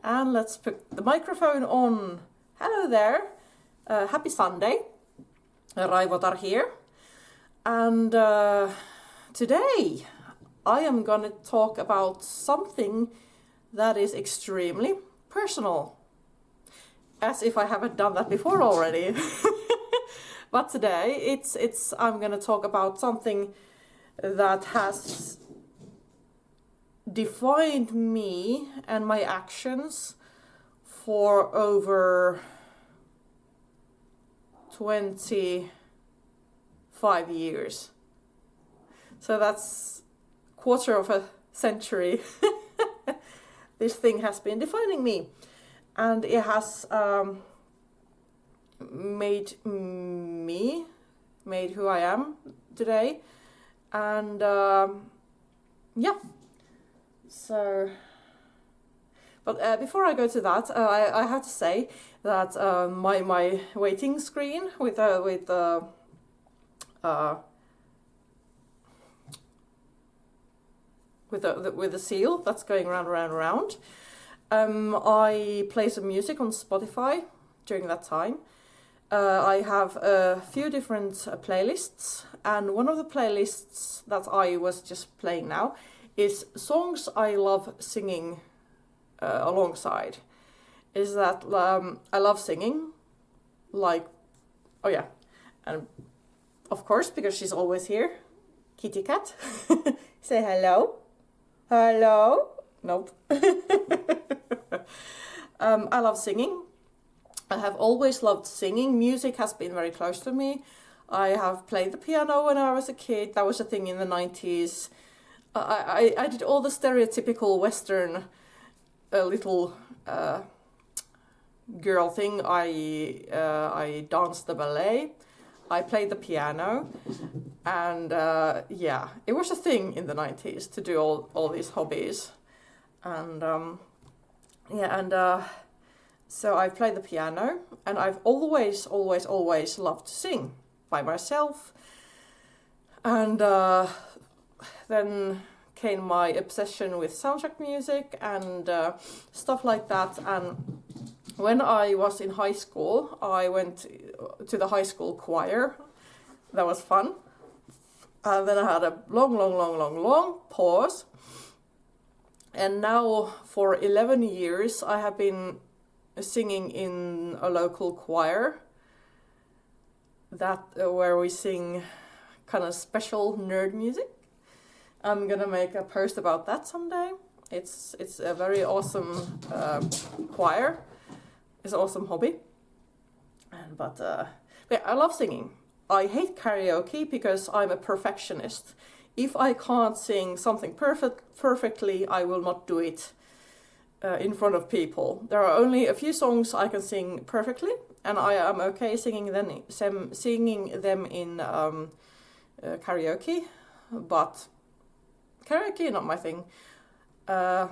And let's put the microphone on. Hello there. Happy Sunday. Raivotar here. And today I am going to talk about something that is extremely personal. As if I haven't done that before already. But today I'm going to talk about something that has defined me and my actions for over 25 years. So that's a quarter of a century. This thing has been defining me, and it has made who I am today. And yeah. So, but before I go to that, I have to say that my waiting screen with the seal that's going round. I play some music on Spotify during that time. I have a few different playlists, and one of the playlists that I was just playing now is songs I love singing alongside. Is that I love singing, like, oh yeah, and of course, because she's always here, Kitty Cat. Say hello. Hello. Nope. I love singing. I have always loved singing. Music has been very close to me. I have played the piano when I was a kid. That was a thing in the 90s. I did all the stereotypical Western little girl thing. I danced the ballet. I played the piano, and yeah, it was a thing in the 90s to do all these hobbies, and so I played the piano, and I've always loved to sing by myself, and then came my obsession with soundtrack music and stuff like that. And when I was in high school, I went to the high school choir. That was fun. And then I had a long pause. And now for 11 years I have been singing in a local choir that where we sing kind of special nerd music. I'm gonna make a post about that someday. It's a very awesome choir. It's an awesome hobby. But yeah, I love singing. I hate karaoke because I'm a perfectionist. If I can't sing something perfectly, I will not do it in front of people. There are only a few songs I can sing perfectly, and I am okay singing them in karaoke, but karaoke not my thing. But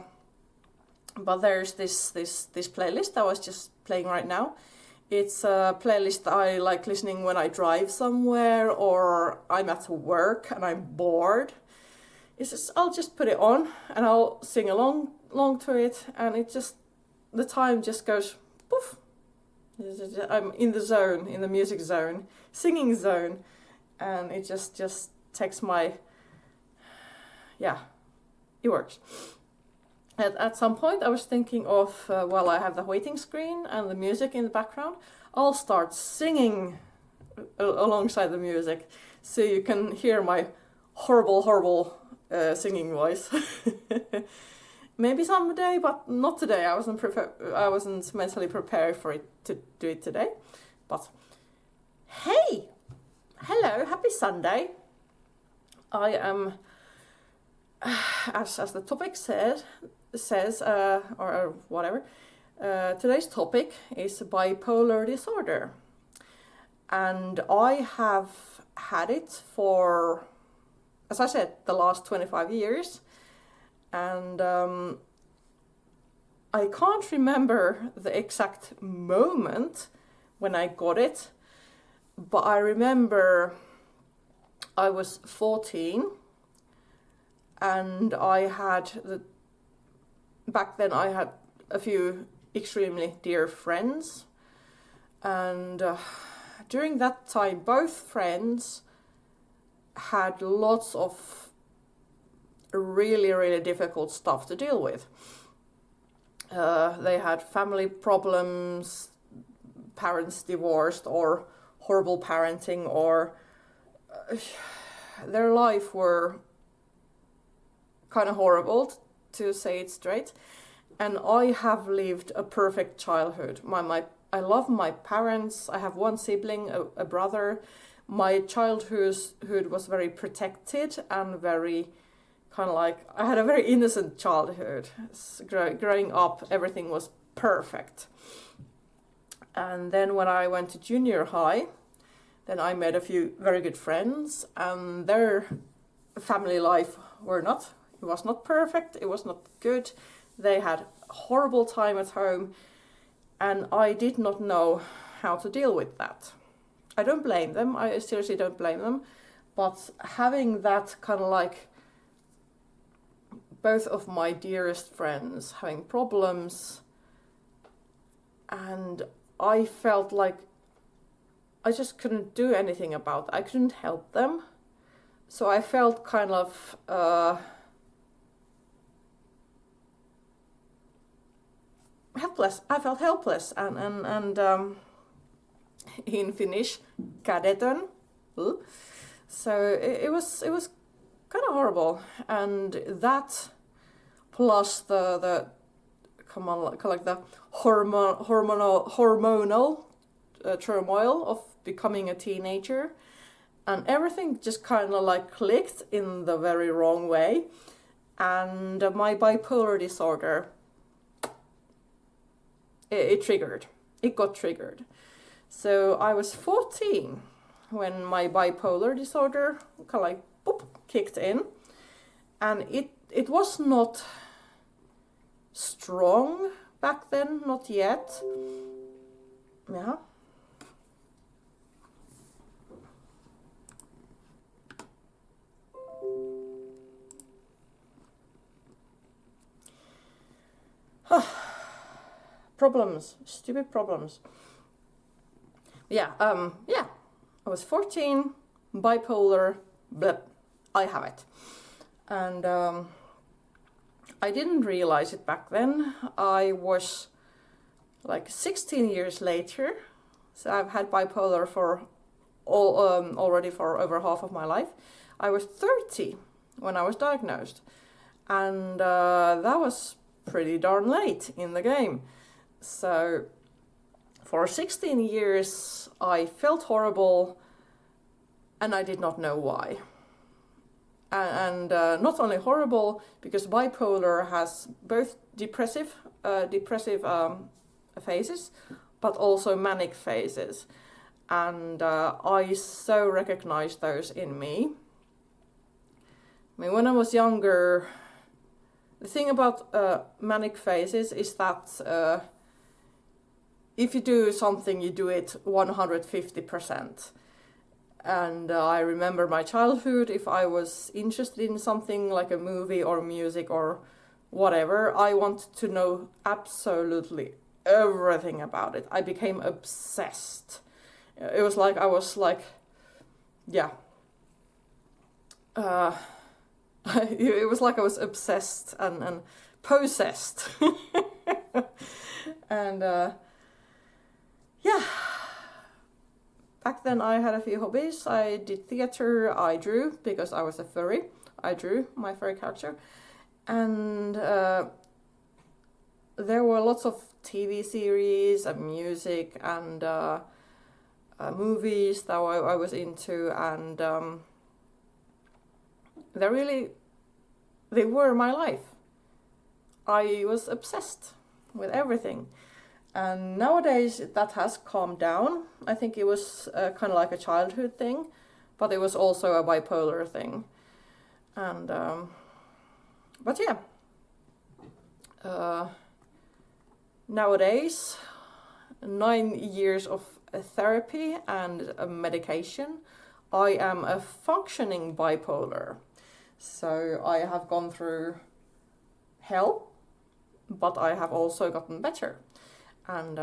there's this playlist I was just playing right now. It's a playlist I like listening when I drive somewhere or I'm at work and I'm bored. I'll just put it on and I'll sing along to it, and the time just goes poof. I'm in the zone, in the music zone, singing zone, and it just takes my, yeah, it works. At some point I was thinking of, while I have the waiting screen and the music in the background, I'll start singing alongside the music, so you can hear my horrible singing voice. Maybe someday, but not today. I wasn't mentally prepared for it to do it today. But hey, hello, happy Sunday. I am, as the topic says, or whatever. Today's topic is bipolar disorder, and I have had it for, as I said, the last 25 years, and I can't remember the exact moment when I got it, but I remember I was 14, and back then I had a few extremely dear friends, and during that time both friends had lots of really, really difficult stuff to deal with. They had family problems, parents divorced, or horrible parenting, or their life were kind of horrible, to say it straight. And I have lived a perfect childhood. I love my parents. I have one sibling, a brother. My childhood was very protected and very kind of like, I had a very innocent childhood. Growing up, everything was perfect. And then when I went to junior high, then I made a few very good friends, and their family life was not perfect, it was not good. They had a horrible time at home, and I did not know how to deal with that. I don't blame them, I seriously don't blame them, but having that kind of like both of my dearest friends having problems, and I felt like I just couldn't do anything about it. I couldn't help them. So I felt kind of helpless. I felt helpless, and in Finnish, kädetön. So it was kind of horrible, and that plus the like the hormonal turmoil of becoming a teenager, and everything just kind of like clicked in the very wrong way, and my bipolar disorder, it got triggered. So I was 14 when my bipolar disorder kind of like boop, kicked in, and it was not strong back then, not yet. Yeah. Problems, stupid problems. Yeah, I was 14, bipolar, bleh, I have it. And I didn't realize it back then. I was like 16 years later, so I've had bipolar for already for over half of my life. I was 30 when I was diagnosed, and that was pretty darn late in the game. So for 16 years I felt horrible, and I did not know why. And not only horrible, because bipolar has both depressive phases, but also manic phases, and I so recognized those in me. I mean, when I was younger, the thing about manic phases is that if you do something, you do it 150%. And I remember my childhood, if I was interested in something like a movie or music or whatever, I wanted to know absolutely everything about it. I became obsessed. It was like I was like, yeah. It was like I was obsessed and possessed. And yeah. Back then I had a few hobbies. I did theater, I drew, because I was a furry. I drew my furry character. And there were lots of TV series and music and movies that I was into, and they were my life. I was obsessed with everything. And nowadays that has calmed down. I think it was kind of like a childhood thing, but it was also a bipolar thing. And but yeah, nowadays 9 years of therapy and medication, I am a functioning bipolar. So I have gone through hell, but I have also gotten better. And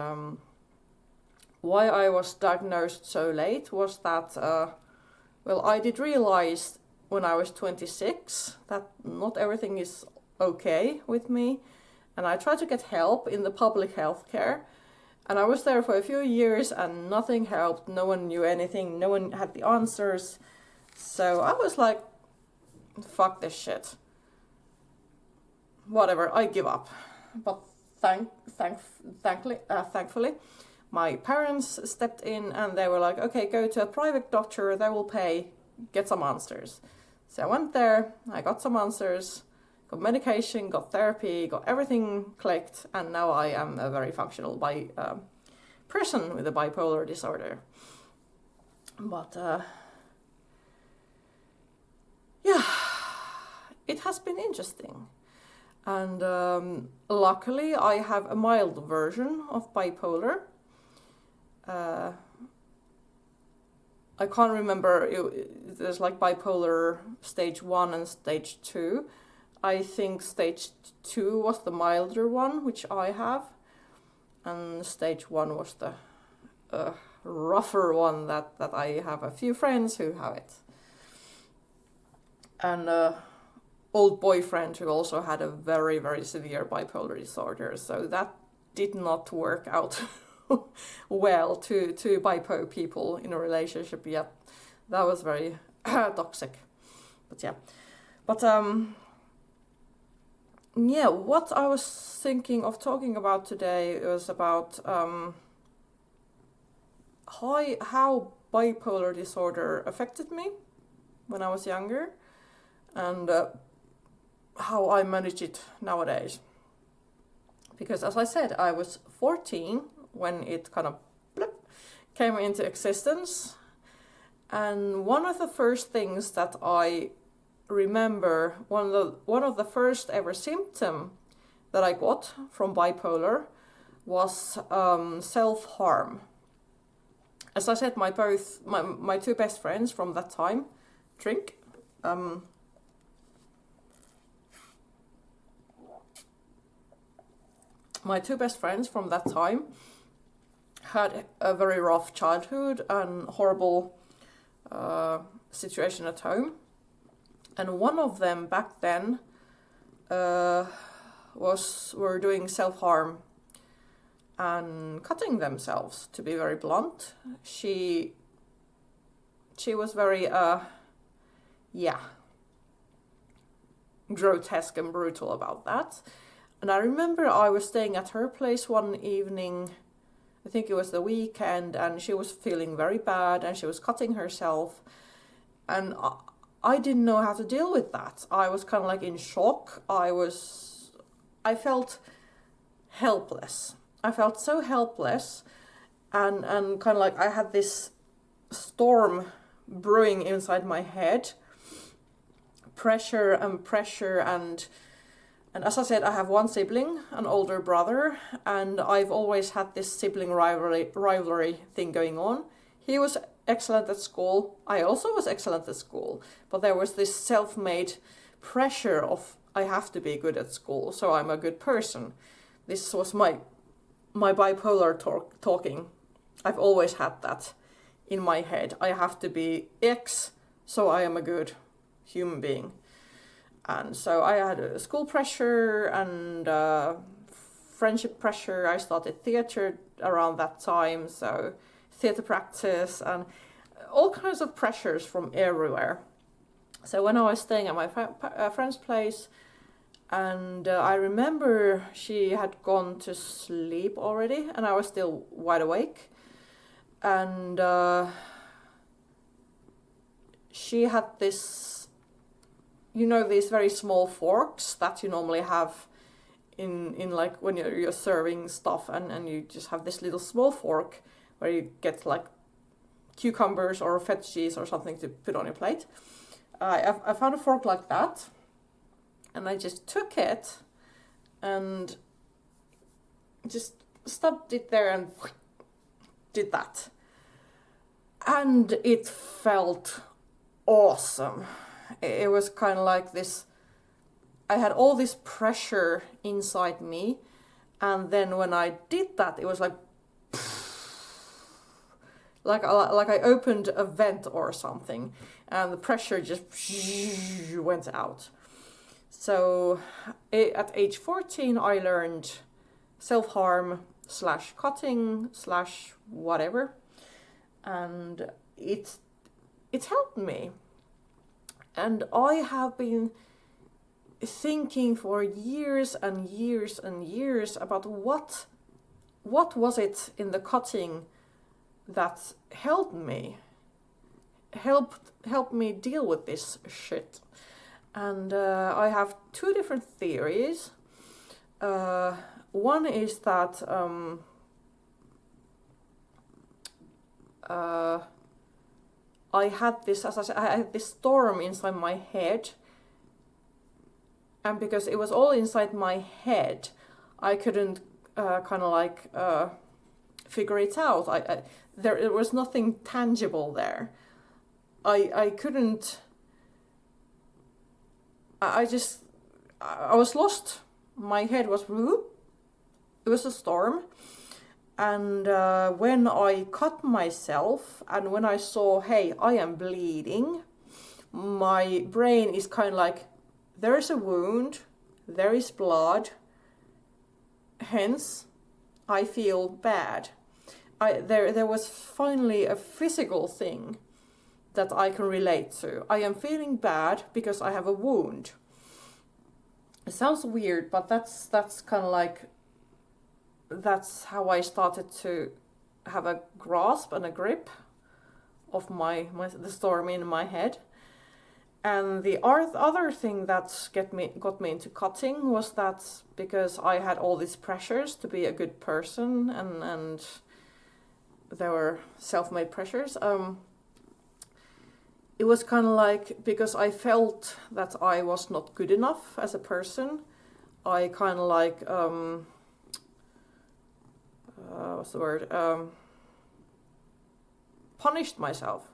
why I was diagnosed so late was that, I did realize when I was 26 that not everything is okay with me, and I tried to get help in the public health care, and I was there for a few years and nothing helped. No one knew anything, no one had the answers. So I was like, fuck this shit. Whatever, I give up. But thankfully, my parents stepped in and they were like, okay, go to a private doctor, they will pay, get some answers. So I went there, I got some answers, got medication, got therapy, got everything clicked, and now I am a very functional person with a bipolar disorder. But it has been interesting. And luckily I have a mild version of bipolar. I can't remember, there's like bipolar stage 1 and stage 2. I think stage 2 was the milder one, which I have. And stage 1 was the rougher one that I have a few friends who have it. And old boyfriend who also had a very, very severe bipolar disorder. So that did not work out well to bipo people in a relationship yet. That was very toxic. But yeah. But what I was thinking of talking about today was about how bipolar disorder affected me when I was younger, and how I manage it nowadays. Because as I said, I was 14 when it kind of came into existence, and one of the first things that I remember, one of the first ever symptom that I got from bipolar was self-harm. As I said, my two best friends from that time drink. My two best friends from that time had a very rough childhood and horrible situation at home. And one of them back then were doing self-harm and cutting themselves, to be very blunt. She was very grotesque and brutal about that. And I remember I was staying at her place one evening, I think it was the weekend, and she was feeling very bad and she was cutting herself. And I didn't know how to deal with that. I was kind of like in shock. I felt helpless. I felt so helpless, and kind of like I had this storm brewing inside my head. Pressure, and as I said, I have one sibling, an older brother, and I've always had this sibling rivalry thing going on. He was excellent at school. I also was excellent at school, but there was this self-made pressure of I have to be good at school, so I'm a good person. This was my bipolar talking. I've always had that in my head. I have to be X, so I am a good human being. And so I had school pressure and friendship pressure. I started theatre around that time, so theatre practice and all kinds of pressures from everywhere. So when I was staying at my friend's place, and I remember she had gone to sleep already, and I was still wide awake. And she had this, these very small forks that you normally have in like when you're serving stuff, and you just have this little small fork where you get like cucumbers or feta cheese or something to put on your plate. I found a fork like that, and I just took it and just stubbed it there and did that. And it felt awesome. It was kind of like this, I had all this pressure inside me, and then when I did that, it was like I opened a vent or something, and the pressure just went out. So at age 14, I learned self-harm / cutting / whatever, and it helped me. And I have been thinking for years and years and years about what was it in the cutting that helped me deal with this shit. And I have two different theories. One is that I had this, as I said, I had this storm inside my head, and because it was all inside my head, I couldn't figure it out. There was nothing tangible there. I couldn't. I was lost. My head was it was a storm. And when I cut myself, and when I saw, hey, I am bleeding, my brain is kind of like, there is a wound, there is blood, hence I feel bad. There was finally a physical thing that I can relate to. I am feeling bad because I have a wound. It sounds weird, but that's kind of like, that's how I started to have a grasp and a grip of the storm in my head. And the other thing that got me into cutting was that because I had all these pressures to be a good person, and there were self-made pressures. It was kind of like, because I felt that I was not good enough as a person, I kind of like, what's the word? Punished myself.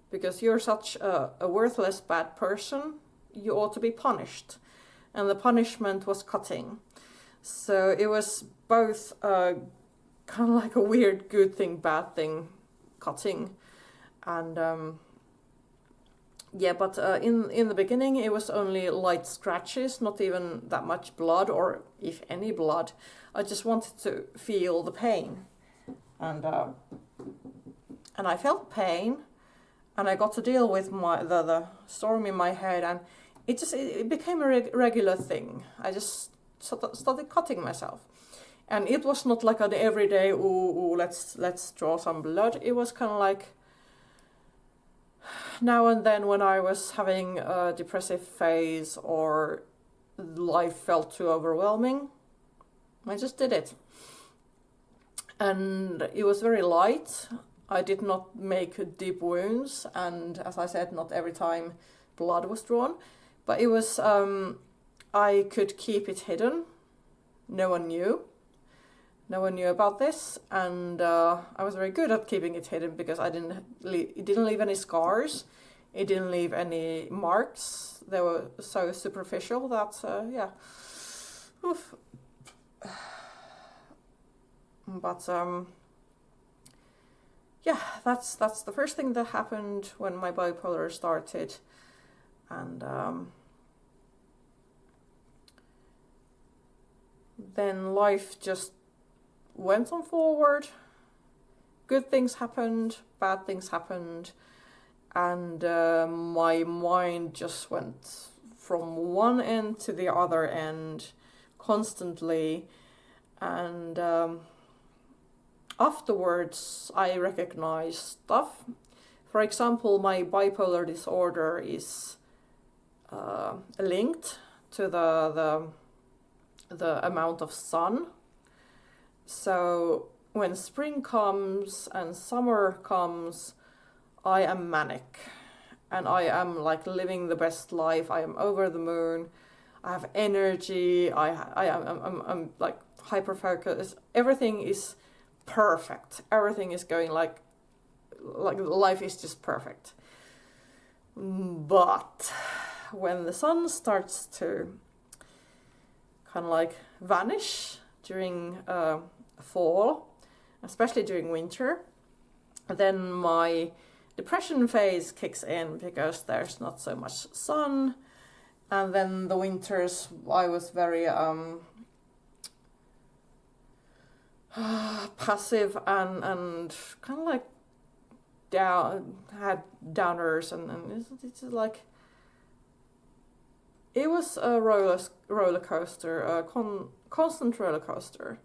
Because you're such a worthless bad person, you ought to be punished. And the punishment was cutting. So it was both kind of like a weird good thing, bad thing, cutting. And but in the beginning it was only light scratches, not even that much blood, or if any blood. I just wanted to feel the pain. And I felt pain. And I got to deal with the storm in my head, and it became a regular thing. I just started cutting myself, and it was not like an everyday let's draw some blood. It was kind of like now and then when I was having a depressive phase or life felt too overwhelming, I just did it, and it was very light. I did not make deep wounds, and as I said, not every time blood was drawn, but it was, I could keep it hidden. No one knew about this, and I was very good at keeping it hidden because it didn't leave any scars, it didn't leave any marks. They were so superficial that, Oof. But, that's the first thing that happened when my bipolar started, and then life just went on forward. Good things happened, bad things happened, and my mind just went from one end to the other end constantly, and afterwards, I recognize stuff. For example, my bipolar disorder is linked to the amount of sun. So when spring comes and summer comes, I am manic, and I am like living the best life. I am over the moon. I have energy. I'm like hyper focused. Everything is perfect. Everything is going like life is just perfect. But when the sun starts to kind of like vanish during fall, especially during winter. Then my depression phase kicks in because there's not so much sun. And then the winters I was very passive and kind of like had downers, and it's like it was a roller coaster, a constant roller coaster.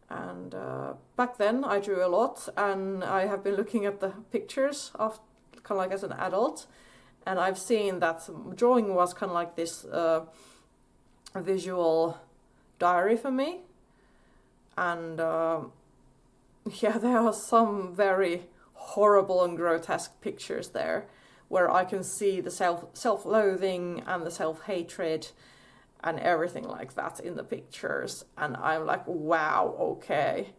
And back then I drew a lot, and I have been looking at the pictures of kind of like as an adult, and I've seen that drawing was kind of like this visual diary for me. And yeah, there are some very horrible and grotesque pictures there where I can see the self-loathing and the self-hatred and everything like that in the pictures. And I'm like, wow, okay.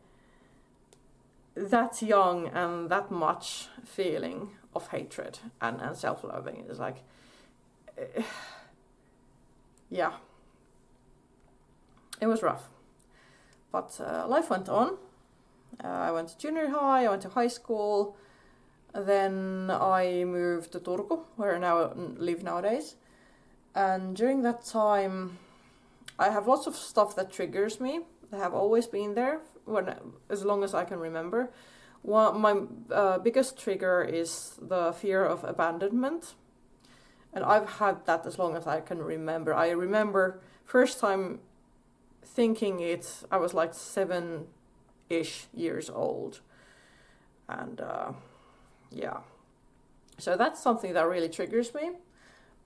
That young and that much feeling of hatred and self-loathing is like, yeah, it was rough. But life went on. I went to junior high, I went to high school. Then I moved to Turku, where I now live nowadays. And during that time, I have lots of stuff that triggers me. They have always been there as long as I can remember. My biggest trigger is the fear of abandonment. And I've had that as long as I can remember. I remember first time thinking it, I was like 7-ish years old. And yeah, so that's something that really triggers me.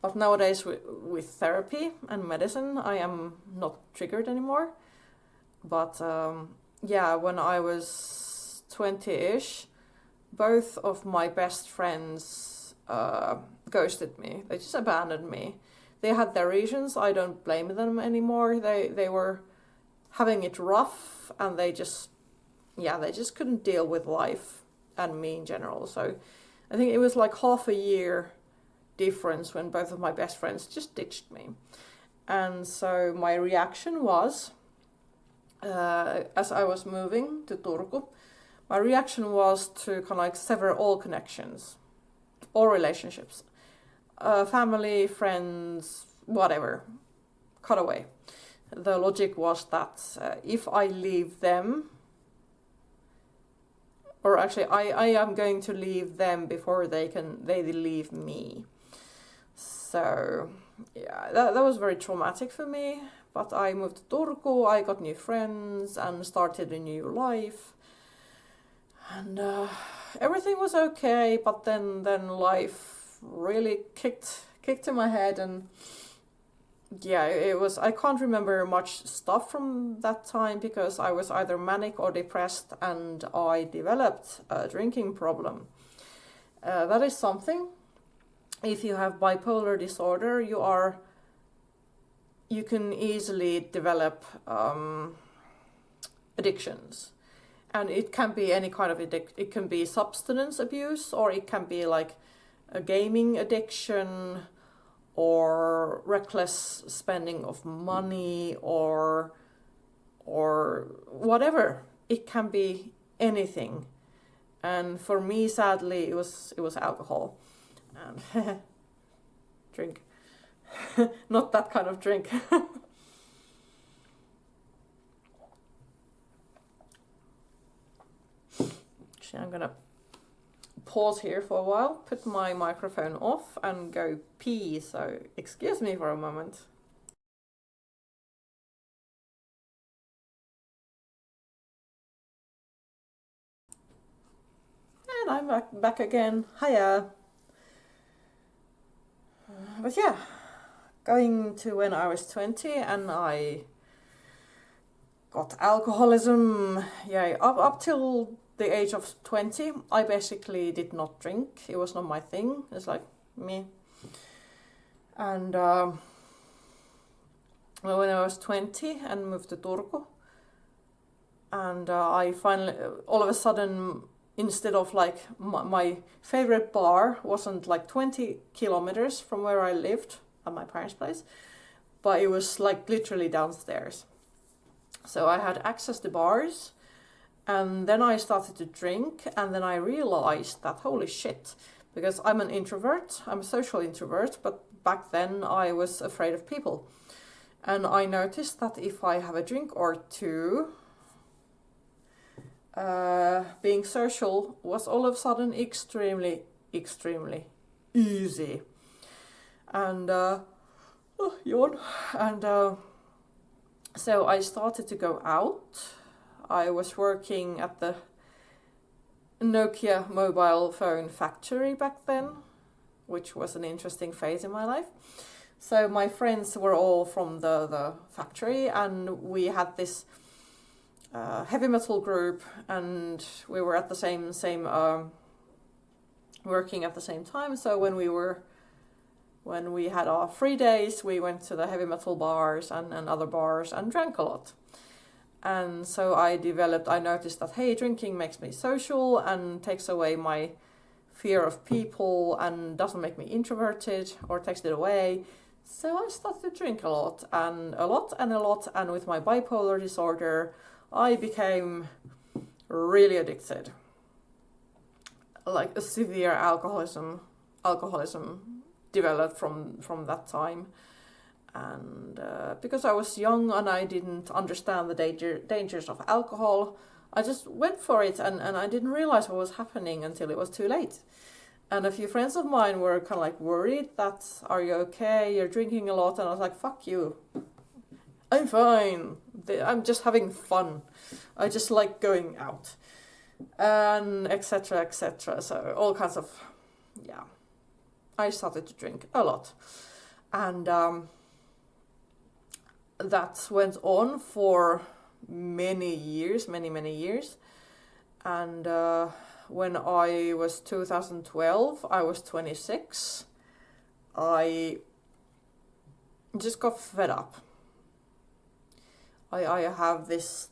But nowadays with therapy and medicine, I am not triggered anymore. But yeah, when I was 20-ish, both of my best friends ghosted me. They just abandoned me. They had their reasons. I don't blame them anymore. They were having it rough, and they just couldn't deal with life and me in general. So I think it was like half a year difference when both of my best friends just ditched me. And so my reaction was, as I was moving to Turku, my reaction was to kind of like sever all connections, all relationships, family, friends, whatever, cut away. The logic was that if I leave them, or actually I am going to leave them before they leave me. So yeah, that was very traumatic for me. But I moved to Turku, I got new friends and started a new life. And everything was okay, but then life really kicked in my head. And yeah, it was, I can't remember much stuff from that time because I was either manic or depressed, and I developed a drinking problem. That is something. If you have bipolar disorder, you can easily develop addictions. And it can be any kind of it can be substance abuse, or it can be like a gaming addiction, or reckless spending of money, or whatever. It can be anything. And for me, sadly, it was alcohol. And drink. Not that kind of drink. Actually, I'm gonna pause here for a while, put my microphone off and go pee, so excuse me for a moment. And I'm back again. Hiya. But yeah, going to when I was 20 and I got alcoholism. Yeah, up till the age of 20, I basically did not drink. It was not my thing. It's like me. And when I was 20 and moved to Turku, and I finally, all of a sudden, instead of like my favorite bar wasn't like 20 kilometers from where I lived at my parents' place, but it was like literally downstairs. So I had access to bars, and then I started to drink, and then I realized that holy shit, because I'm an introvert, I'm a social introvert, but back then I was afraid of people. And I noticed that if I have a drink or two, being social was all of a sudden extremely easy. And yawn. And so I started to go out. I was working at the Nokia mobile phone factory back then, which was an interesting phase in my life. So my friends were all from the factory, and we had this heavy metal group, and we were at the same working at the same time. So when we had our free days, we went to the heavy metal bars and other bars and drank a lot. And so I noticed that, hey, drinking makes me social and takes away my fear of people and doesn't make me introverted or takes it away. So I started to drink a lot, and with my bipolar disorder, I became really addicted. Like a severe alcoholism developed from that time. And because I was young and I didn't understand the dangers of alcohol, I just went for it, and I didn't realize what was happening until it was too late. And a few friends of mine were kind of like worried that, are you okay? You're drinking a lot. And I was like, fuck you. I'm fine. I'm just having fun. I just like going out. And etc, etc. So all kinds of, yeah. I started to drink a lot. And that went on for many years. And when I was 2012, I was 26. I just got fed up. I have this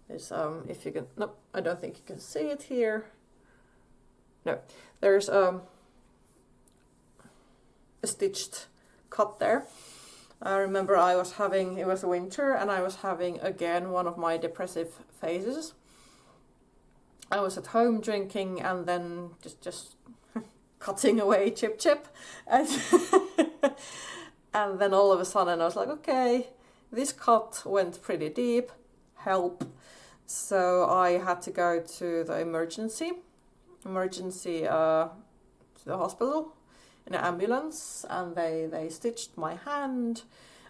if you can, no, I don't think you can see it here. No, there's a stitched cut there. I remember it was winter, and I was having again one of my depressive phases. I was at home drinking and then just cutting away chip and and then all of a sudden I was like, okay, this cut went pretty deep, help. So I had to go to the emergency to the hospital in an ambulance, and they stitched my hand.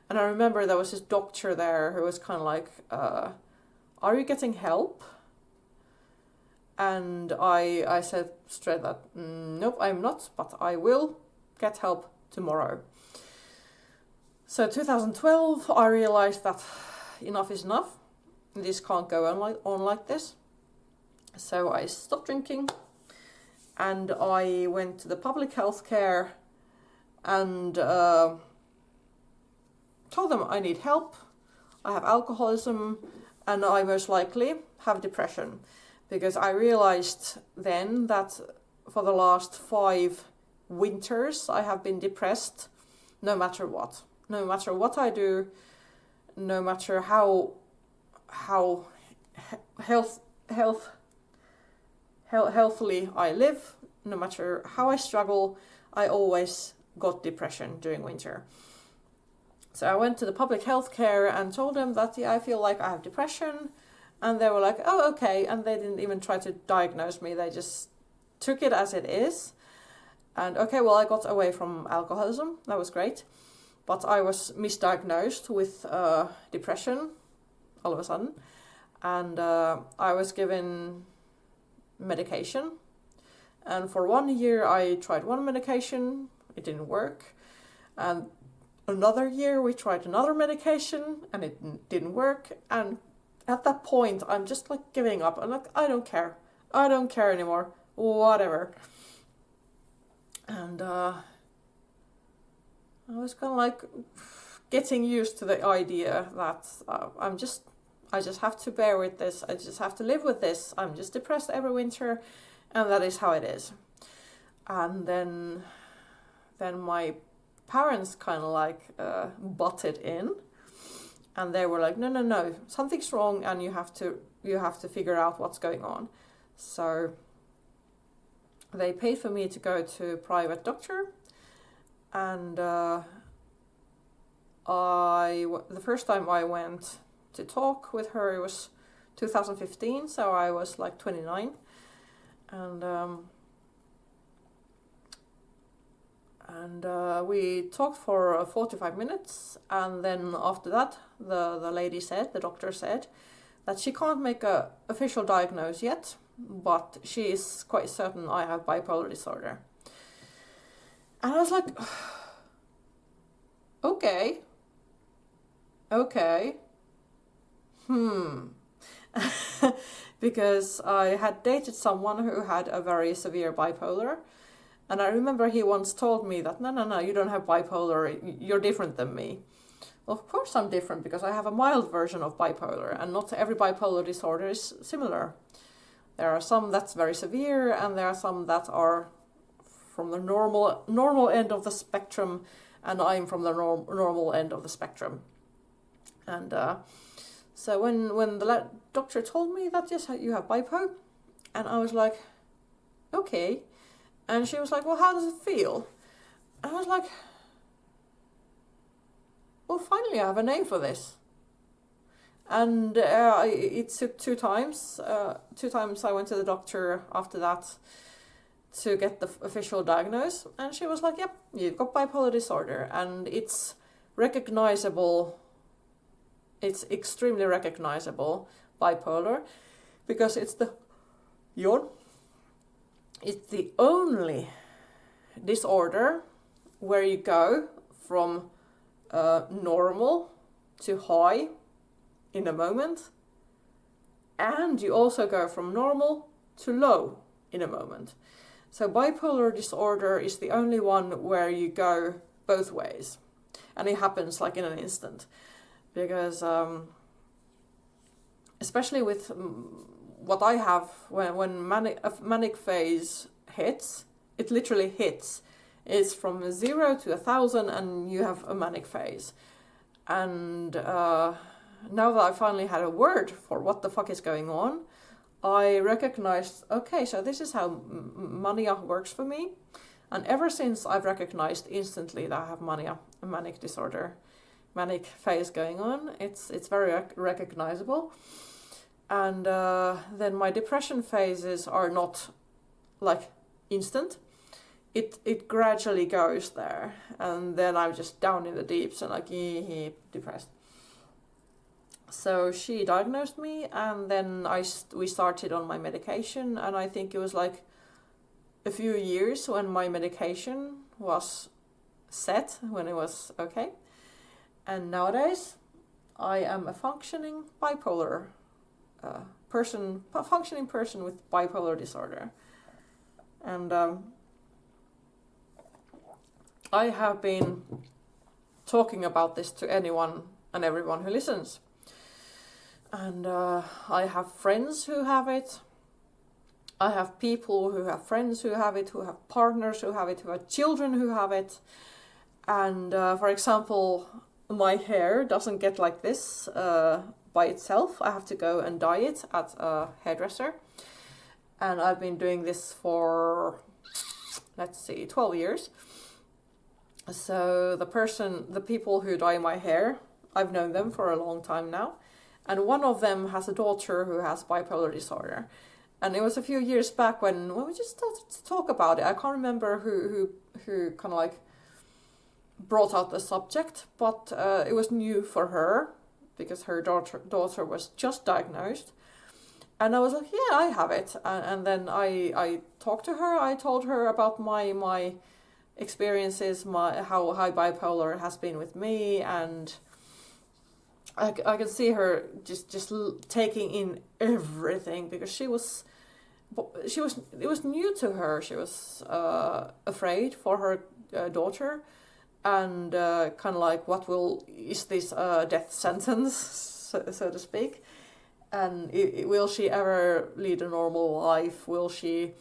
And I remember there was this doctor there who was kind of like, are you getting help? And I said straight that, nope, I'm not, but I will get help tomorrow. So 2012, I realized that enough is enough. This can't go on like this. So I stopped drinking, and I went to the public health care and told them I need help. I have alcoholism, and I most likely have depression. Because I realized then that for the last 5 winters I have been depressed no matter what. No matter what I do, no matter how healthily I live, no matter how I struggle, I always got depression during winter. So I went to the public health care and told them that, yeah, I feel like I have depression. And they were like, oh, okay. And they didn't even try to diagnose me. They just took it as it is. And okay, well, I got away from alcoholism. That was great. But I was misdiagnosed with depression all of a sudden. And I was given medication. And for 1 year, I tried one medication. It didn't work. And another year, we tried another medication. And it didn't work. And at that point, I'm just like giving up. I'm like, I don't care. I don't care anymore. Whatever. And I was kind of like getting used to the idea that I just have to bear with this. I just have to live with this. I'm just depressed every winter, and that is how it is. And then my parents kind of like butted in, and they were like, no, something's wrong, and you have to figure out what's going on. So they paid for me to go to a private doctor, and the first time I went to talk with her, it was 2015, so I was like 29, and we talked for 45 minutes, and then after that the doctor said that she can't make a official diagnosis yet, but she is quite certain I have bipolar disorder. And I was like, okay, because I had dated someone who had a very severe bipolar, and I remember he once told me that, no, you don't have bipolar, you're different than me. Well, of course I'm different, because I have a mild version of bipolar, and not every bipolar disorder is similar. There are some that's very severe, and there are some that are from the normal end of the spectrum, and I'm from the normal end of the spectrum. And so when the doctor told me that, yes, you have bipo, and I was like, okay. And she was like, well, how does it feel? And I was like, well, finally I have a name for this. And it took 2 times. 2 times I went to the doctor after that to get the official diagnosis. And she was like, yep, you've got bipolar disorder. And it's recognizable. It's extremely recognizable, bipolar, because it's the only disorder where you go from normal to high in a moment, and you also go from normal to low in a moment. So bipolar disorder is the only one where you go both ways, and it happens like in an instant, because especially with what I have, when manic phase hits, it literally hits. It's from 0 to 1,000, and you have a manic phase. And now that I finally had a word for what the fuck is going on, I recognized, okay, so this is how mania works for me. And ever since I've recognized instantly that I have mania, a manic disorder, manic phase going on, it's very recognizable. And then my depression phases are not like instant. It gradually goes there, and then I'm just down in the deeps and like depressed. So she diagnosed me, and then we started on my medication, and I think it was like a few years when my medication was set, when it was okay. And nowadays I am a functioning bipolar functioning person with bipolar disorder. And I have been talking about this to anyone and everyone who listens. And I have friends who have it. I have people who have friends who have it, who have partners who have it, who have children who have it. And for example, my hair doesn't get like this by itself. I have to go and dye it at a hairdresser. And I've been doing this for, 12 years. So the people who dye my hair, I've known them for a long time now. And one of them has a daughter who has bipolar disorder. And it was a few years back when we just started to talk about it. I can't remember who kind of like brought out the subject, but it was new for her because her daughter was just diagnosed. And I was like, yeah, I have it. And then I talked to her. I told her about my experiences, how high bipolar has been with me, and I could see her just taking in everything, because it was new to her. She was afraid for her daughter, and kind of like, is this a death sentence, so to speak? And will she ever lead a normal life? Will she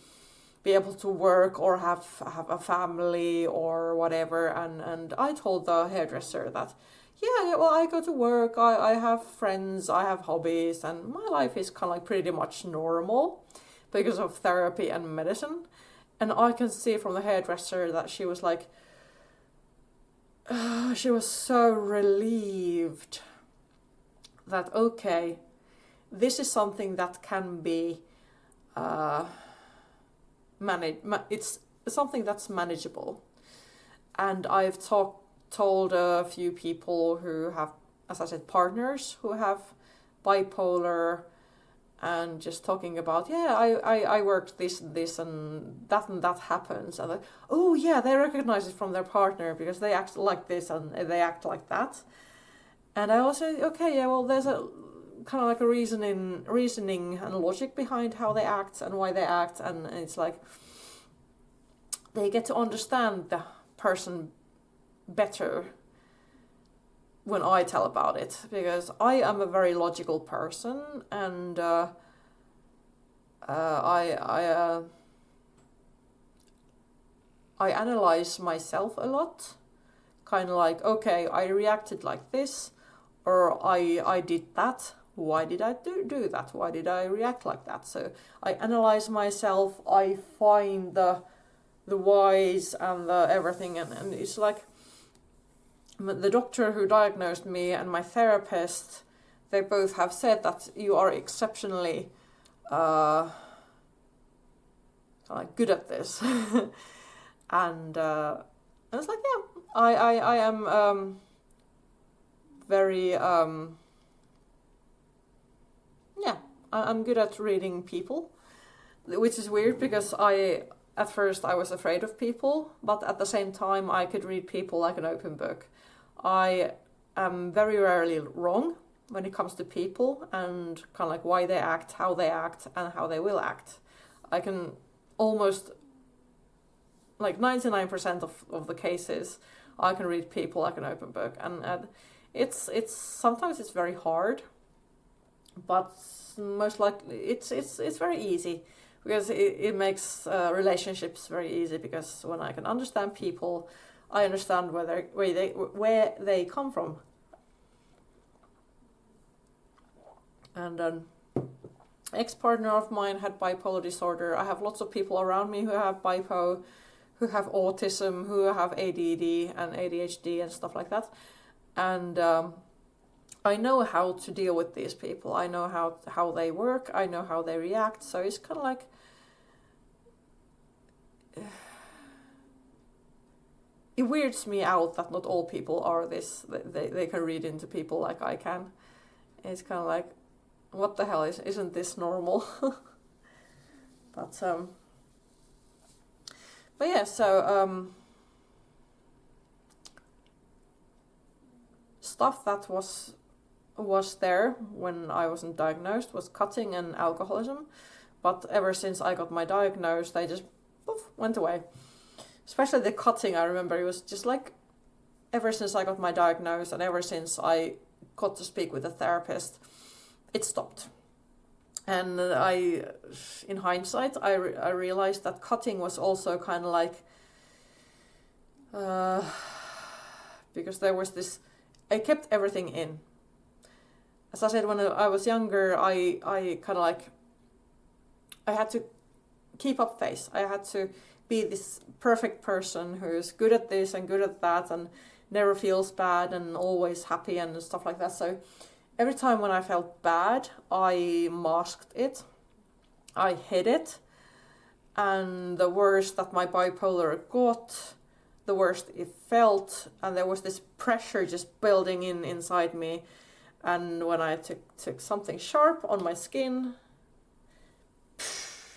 be able to work or have a family or whatever. And I told the hairdresser that, yeah, well, I go to work, I have friends, I have hobbies, and my life is kind of like pretty much normal because of therapy and medicine. And I can see from the hairdresser that she was like, she was so relieved that, okay, this is something that can be managed. It's something that's manageable. And I've told a few people who have, as I said, partners who have bipolar, and just talking about, yeah, I worked this and that happens, and like, oh yeah, they recognize it from their partner because they act like this and they act like that. And I also say, okay, yeah, well, there's a kind of like a reasoning and logic behind how they act and why they act, and it's like they get to understand the person better when I tell about it, because I am a very logical person, and I analyze myself a lot, kind of like, okay, I reacted like this, or I did that. Why did I do that? Why did I react like that? So I analyze myself. I find the whys and the everything, and it's like, the doctor who diagnosed me and my therapist, they both have said that you are exceptionally good at this. And it's like, yeah, I am very, I'm good at reading people, which is weird because at first I was afraid of people, but at the same time I could read people like an open book. I am very rarely wrong when it comes to people and kind of like why they act, and how they will act. I can almost, like 99% of the cases, I can read people like an open book, and it's sometimes it's very hard, but most likely it's very easy, because it makes relationships very easy, because when I can understand people, I understand where they come from. And an ex-partner of mine had bipolar disorder. I have lots of people around me who have bipo, who have autism, who have ADD and ADHD and stuff like that. And I know how to deal with these people. I know how they work. I know how they react. So it's kind of like, it weirds me out that not all people are this. They can read into people like I can. It's kind of like, what the hell, isn't this normal? But yeah, so stuff that was there when I wasn't diagnosed was cutting and alcoholism, but ever since I got my diagnosis, they just went away. Especially the cutting, I remember it was just like, ever since I got my diagnosis and ever since I got to speak with a therapist, it stopped. And in hindsight, I realized that cutting was also kind of like, because there was this, I kept everything in. As I said, when I was younger, I kind of like, I had to keep up face. I had to be this perfect person who's good at this and good at that and never feels bad and always happy and stuff like that. So every time when I felt bad, I masked it. I hid it. And the worse that my bipolar got, the worse it felt. And there was this pressure just building inside me. And when I took something sharp on my skin,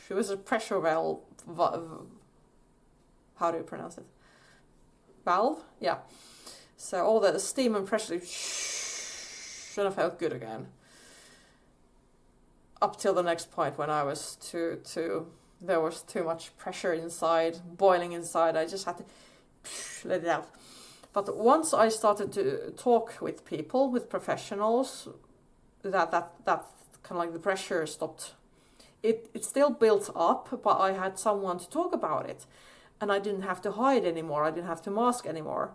it was a pressure valve. How do you pronounce it? Valve? Yeah. So all the steam and pressure, and I felt good again. Up till the next point when I was there was too much pressure inside, boiling inside. I just had to let it out. But once I started to talk with people, with professionals, that kind of like the pressure stopped it still built up, but I had someone to talk about it. And I didn't have to hide anymore. I didn't have to mask anymore.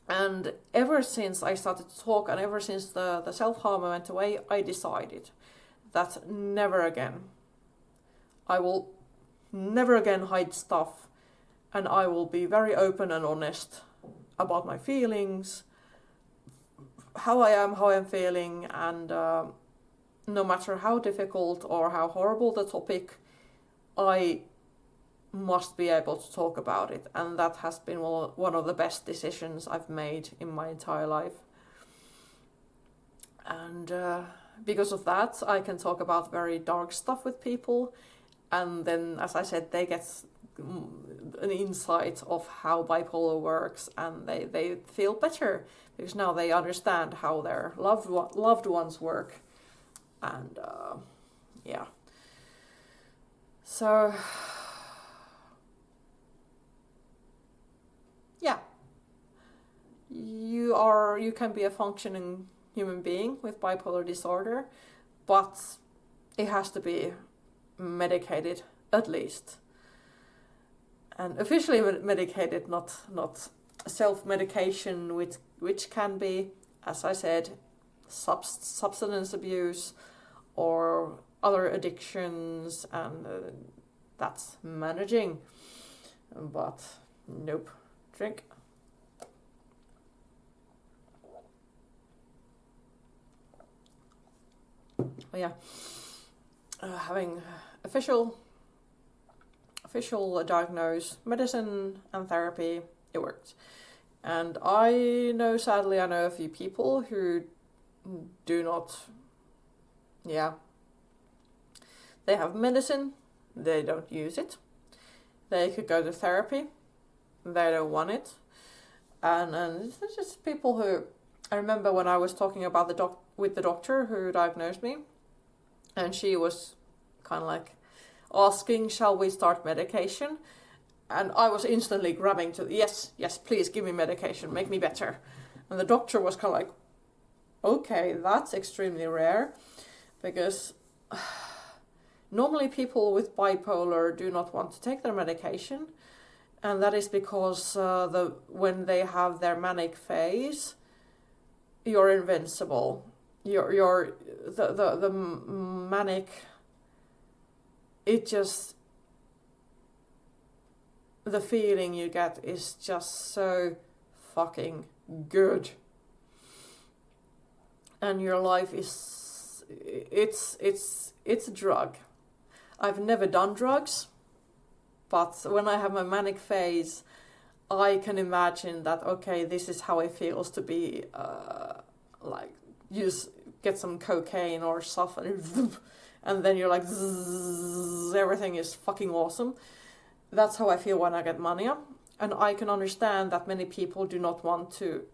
And ever since I started to talk, and ever since the self-harm went away, I decided that never again. I will never again hide stuff, and I will be very open and honest about my feelings, how I am, how I'm feeling, and no matter how difficult or how horrible the topic, I must be able to talk about it. And that has been one of the best decisions I've made in my entire life. And because of that, I can talk about very dark stuff with people. And then, as I said, they get an insight of how bipolar works, and they feel better because now they understand how their loved ones work. And yeah. So yeah, you can be a functioning human being with bipolar disorder, but it has to be medicated at least, and officially medicated, not self-medication, which can be, as I said, substance abuse or other addictions, and that's managing. But nope. Drink. Oh yeah, having official diagnose, medicine and therapy, it worked. And I know a few people who do not, yeah, they have medicine, they don't use it. They could go to therapy, they don't want it. And it's just people who, I remember when I was talking about with the doctor who diagnosed me, and she was kind of like asking, shall we start medication? And I was instantly grabbing to, yes, please give me medication, make me better. And the doctor was kind of like, okay, that's extremely rare, because normally people with bipolar do not want to take their medication. And that is because when they have their manic phase, you're invincible. You're the manic, it just, the feeling you get is just so fucking good. And your life is, it's a drug. I've never done drugs, but when I have my manic phase, I can imagine that, okay, this is how it feels to be, like, get some cocaine or stuff, and then you're like, zzz, everything is fucking awesome. That's how I feel when I get mania. And I can understand that many people do not want to,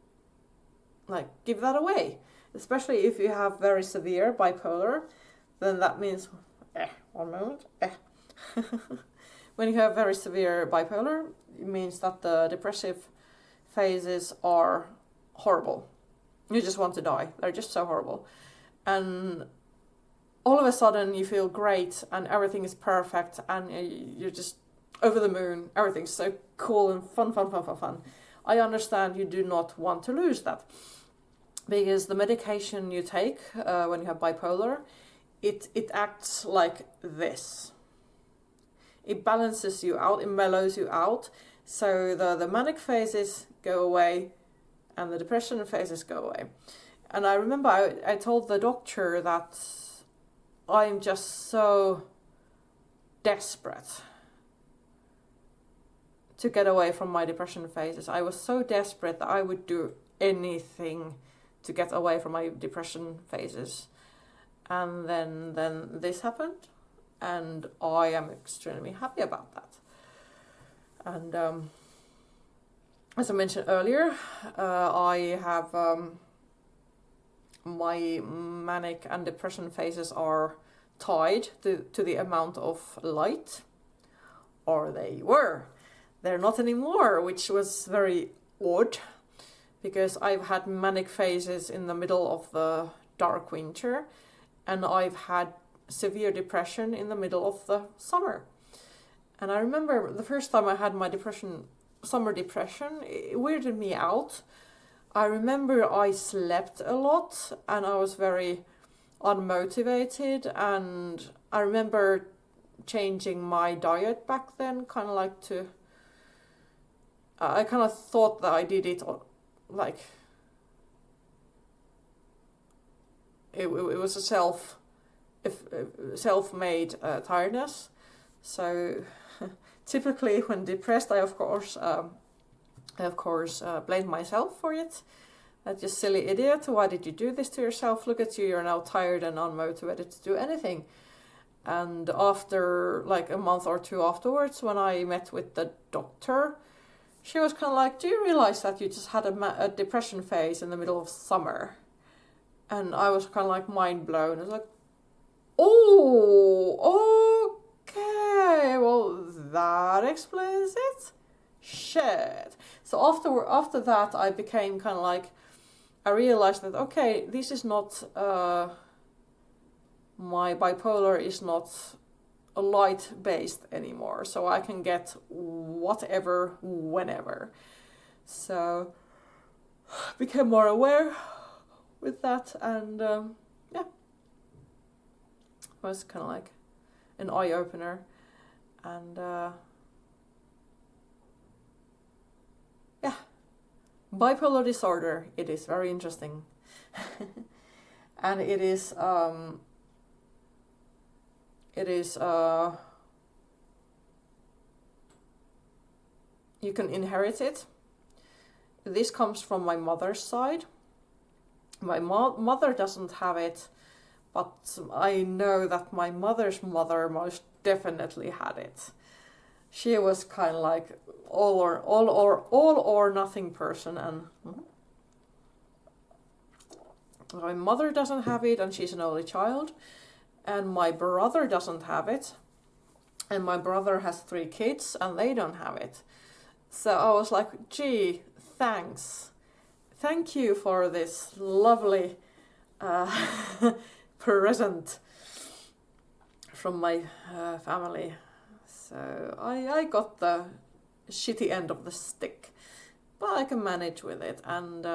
like, give that away. Especially if you have very severe bipolar, then that means, one moment, When you have very severe bipolar, it means that the depressive phases are horrible. You just want to die. They're just so horrible. And all of a sudden you feel great and everything is perfect and you're just over the moon. Everything's so cool and fun. I understand you do not want to lose that. Because the medication you take when you have bipolar, it acts like this. It balances you out, it mellows you out. So the manic phases go away and the depression phases go away. And I remember I told the doctor that I'm just so desperate to get away from my depression phases. I was so desperate that I would do anything to get away from my depression phases. And then this happened, and I am extremely happy about that. And as I mentioned earlier, I have my manic and depression phases are tied to the amount of light, or they were. They're not anymore, which was very odd, because I've had manic phases in the middle of the dark winter, and I've had severe depression in the middle of the summer. And I remember the first time I had my summer depression, it weirded me out. I remember I slept a lot and I was very unmotivated, and I remember changing my diet back then, kind of like I kind of thought that I did it like it was a self-made tiredness. So typically when depressed, I of course blamed myself for it. That you silly idiot, why did you do this to yourself? Look at you, you're now tired and unmotivated to do anything. And after like a month or two afterwards, when I met with the doctor, she was kind of like, do you realize that you just had a depression phase in the middle of summer? And I was kind of like mind blown. I was like, oh, okay, well that explains it. Shit. So after that, I became kind of like, I realized that, okay, this is not, my bipolar is not a light based anymore, so I can get whatever, whenever. So became more aware with that, and yeah, it was kind of like an eye opener, and yeah, bipolar disorder, it is very interesting. And it is you can inherit it. This comes from my mother's side. My mother doesn't have it, but I know that my mother's mother most definitely had it. She was kind of like all or nothing person, and my mother doesn't have it, and she's an only child, and my brother doesn't have it, and my brother has 3 kids and they don't have it. So I was like, gee, thank you for this lovely present from my family. So I got the shitty end of the stick, but I can manage with it. And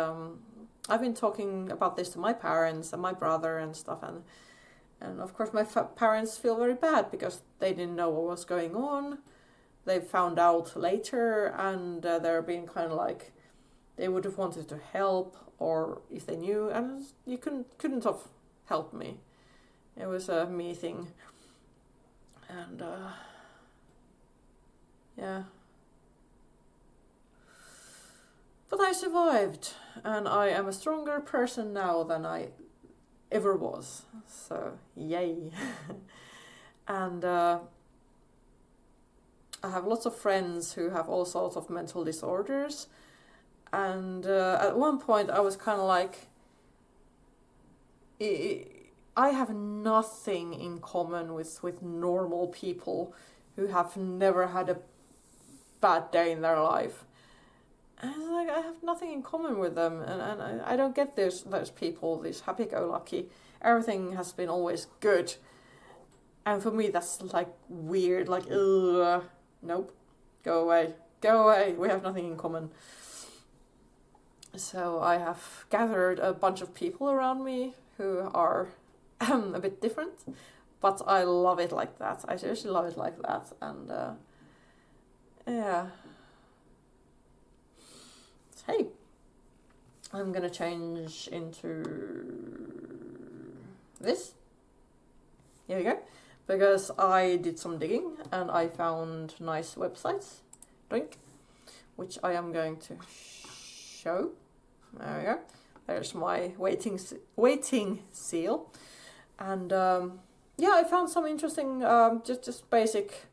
I've been talking about this to my parents and my brother and stuff, and of course my parents feel very bad because they didn't know what was going on. They found out later, and they're being kind of like, they would have wanted to help, or if they knew, and you couldn't have helped me. It was a me thing, and yeah. But I survived, and I am a stronger person now than I ever was. So yay! And I have lots of friends who have all sorts of mental disorders, and at one point I was kind of like, I have nothing in common with normal people who have never had a bad day in their life. And I was like, I have nothing in common with them, and I don't get those people, these happy-go-lucky, everything has been always good. And for me that's like weird, like, ugh. Nope, go away, we have nothing in common. So I have gathered a bunch of people around me who are a bit different, but I love it like that. I seriously love it like that, and yeah. Hey, I'm gonna change into this. Here we go. Because I did some digging and I found nice websites, which I am going to show. There we go. There's my waiting seal, and yeah, I found some interesting, just basic.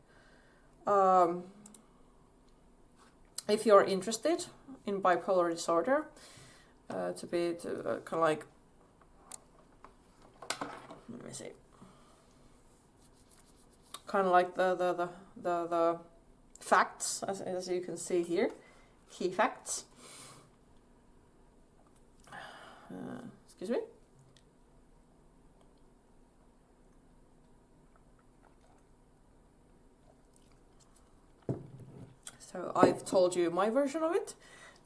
If you're interested in bipolar disorder, to kind of like, let me see. Kind of like the facts, as you can see here, key facts. Excuse me. So I've told you my version of it.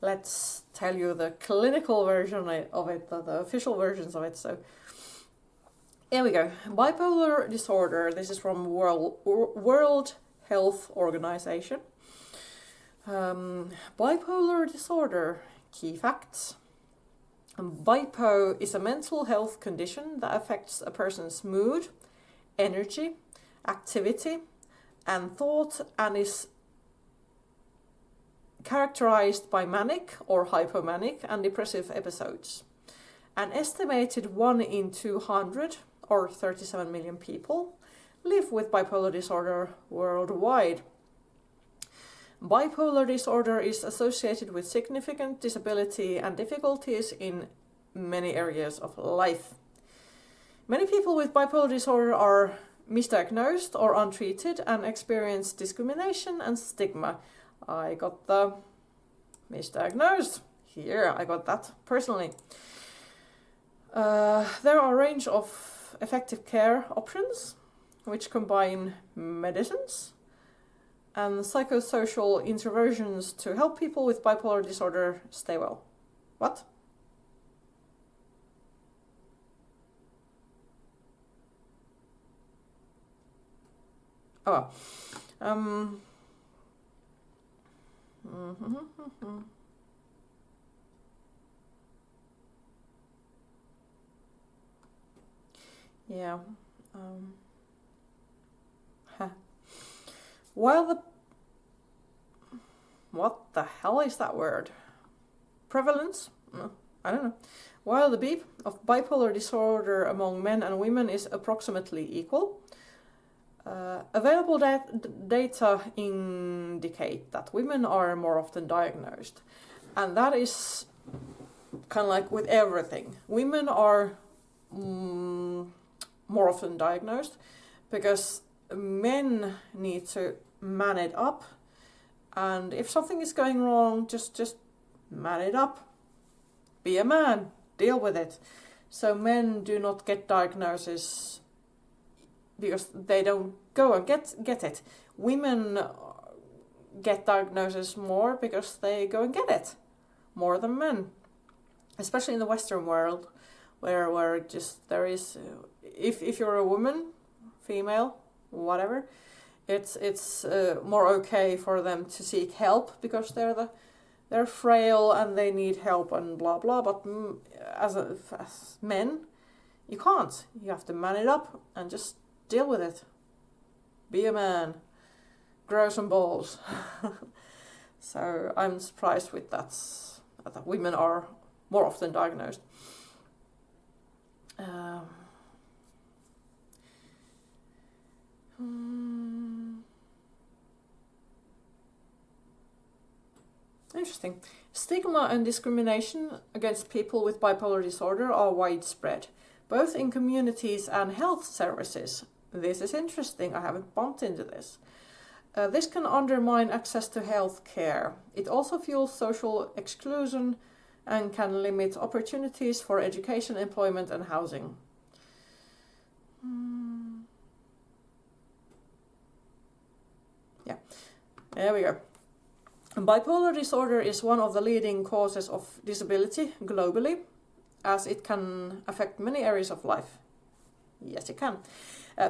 Let's tell you the clinical version of it, the official versions of it. So here we go. Bipolar disorder. This is from World Health Organization. Bipolar disorder. Key facts. Bipo is a mental health condition that affects a person's mood, energy, activity, and thought, and is characterized by manic or hypomanic and depressive episodes. An estimated 1 in 200, or 37 million people, live with bipolar disorder worldwide. Bipolar disorder is associated with significant disability and difficulties in many areas of life. Many people with bipolar disorder are misdiagnosed or untreated and experience discrimination and stigma. I got the misdiagnosed. Here, I got that personally. There are a range of effective care options which combine medicines and psychosocial interventions to help people with bipolar disorder stay well. What? Oh, yeah. While the... What the hell is that word? Prevalence? No, I don't know. While the beep of bipolar disorder among men and women is approximately equal, available data indicate that women are more often diagnosed. And that is kind of like with everything. Women are more often diagnosed because men need to man it up, and if something is going wrong, just man it up. Be a man, deal with it. So men do not get diagnosis because they don't go and get it. Women get diagnosis more because they go and get it more than men, especially in the Western world, where just there is, if you're a woman, female, whatever, it's more okay for them to seek help because they're frail and they need help and blah blah. But as men, you can't. You have to man it up and just deal with it. Be a man. Grow some balls. So I'm surprised with that women are more often diagnosed. Interesting. Stigma and discrimination against people with bipolar disorder are widespread, both in communities and health services. This is interesting. I haven't bumped into this. This can undermine access to health care. It also fuels social exclusion and can limit opportunities for education, employment, and housing. Yeah, there we go. Bipolar disorder is one of the leading causes of disability globally, as it can affect many areas of life. Yes, it can.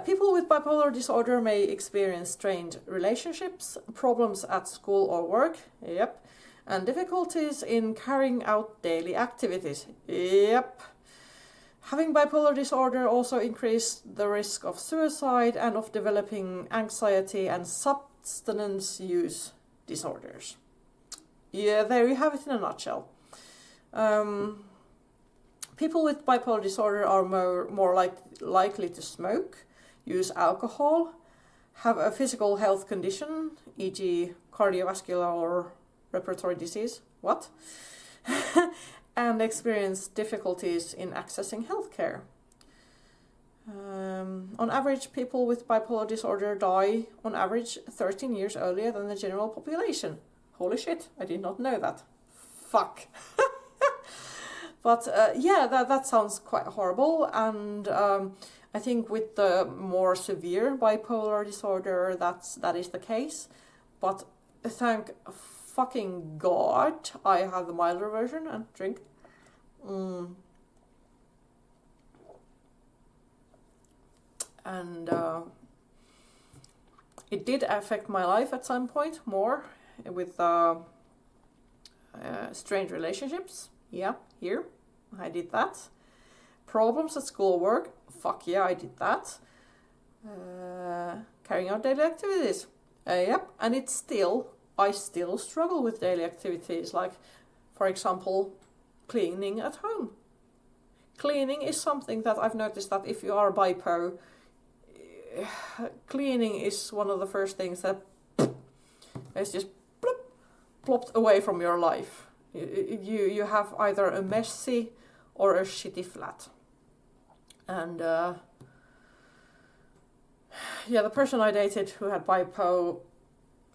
People with bipolar disorder may experience strained relationships, problems at school or work, yep, and difficulties in carrying out daily activities, yep. Having bipolar disorder also increases the risk of suicide and of developing anxiety and substance use disorders. Yeah, there you have it in a nutshell. People with bipolar disorder are more likely to smoke, use alcohol, have a physical health condition, e.g. cardiovascular or respiratory disease, and experience difficulties in accessing healthcare. On average, people with bipolar disorder die on average 13 years earlier than the general population. Holy shit, I did not know that. Fuck. But yeah, that sounds quite horrible, and I think with the more severe bipolar disorder, that is the case. But thank fucking God I have the milder version and drink. And it did affect my life at some point more with strange relationships. Yeah, here I did that. Problems at school, work. Fuck yeah, I did that. Carrying out daily activities. Yep, and I still struggle with daily activities, like, for example, cleaning at home. Cleaning is something that I've noticed that if you are bipo, cleaning is one of the first things that is just plopped away from your life. You have either a messy or a shitty flat. And the person I dated who had bipo,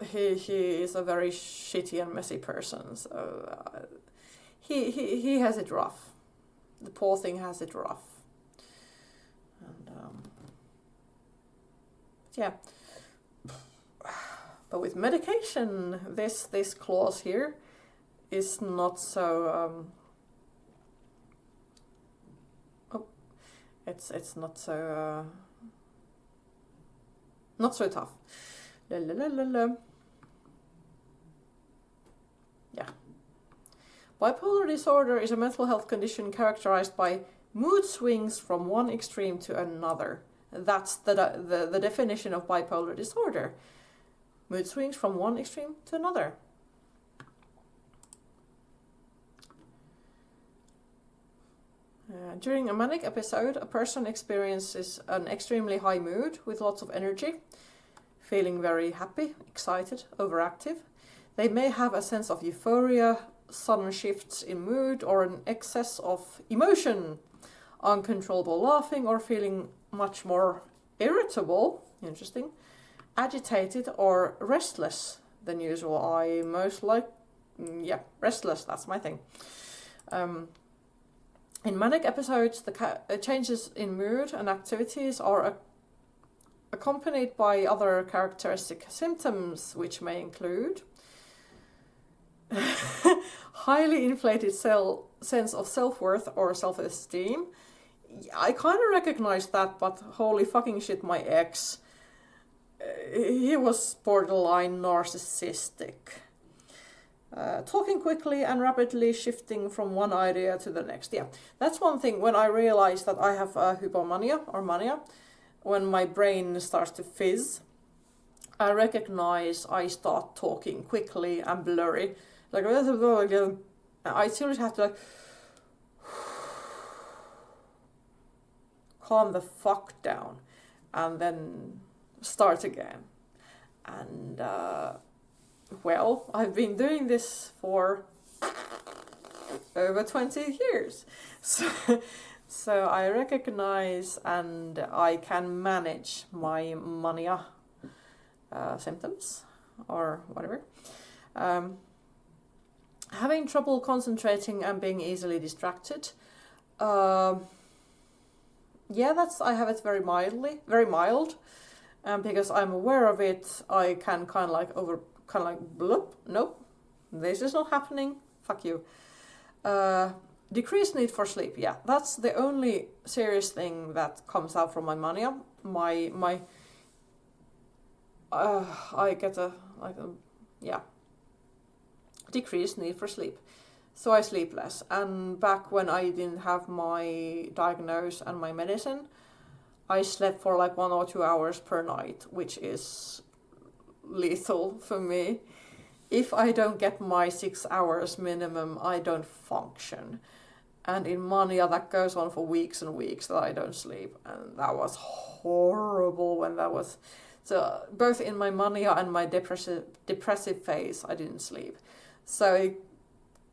he is a very shitty and messy person. So he has it rough. The poor thing has it rough. And yeah. But with medication, this clause here is not so. It's not so. Not so tough. Yeah. Bipolar disorder is a mental health condition characterized by mood swings from one extreme to another. That's the definition of bipolar disorder. Mood swings from one extreme to another. During a manic episode, a person experiences an extremely high mood with lots of energy, feeling very happy, excited, overactive. They may have a sense of euphoria, sudden shifts in mood, or an excess of emotion, uncontrollable laughing, or feeling much more irritable, interesting, agitated, or restless than usual. Restless, that's my thing. In manic episodes, the changes in mood and activities are accompanied by other characteristic symptoms, which may include highly inflated sense of self-worth or self-esteem. I kind of recognize that, but holy fucking shit, my ex, he was borderline narcissistic. Talking quickly and rapidly shifting from one idea to the next. Yeah, that's one thing. When I realize that I have hypomania or mania, when my brain starts to fizz, I recognize I start talking quickly and blurry. Like, I seriously have to calm the fuck down and then start again. And I've been doing this for over 20 years. So I recognize and I can manage my mania symptoms or whatever. Having trouble concentrating and being easily distracted. I have it very mild. Because I'm aware of it, I can kind of bloop, nope, this is not happening, fuck you. Decreased need for sleep, yeah, that's the only serious thing that comes out from my mania. I get decreased need for sleep. So I sleep less. And back when I didn't have my diagnosis and my medicine, I slept for like 1 or 2 hours per night, which is lethal for me. If I don't get my 6 hours minimum, I don't function. And in mania, that goes on for weeks and weeks that I don't sleep. And that was horrible when that was... So both in my mania and my depressive phase, I didn't sleep. So it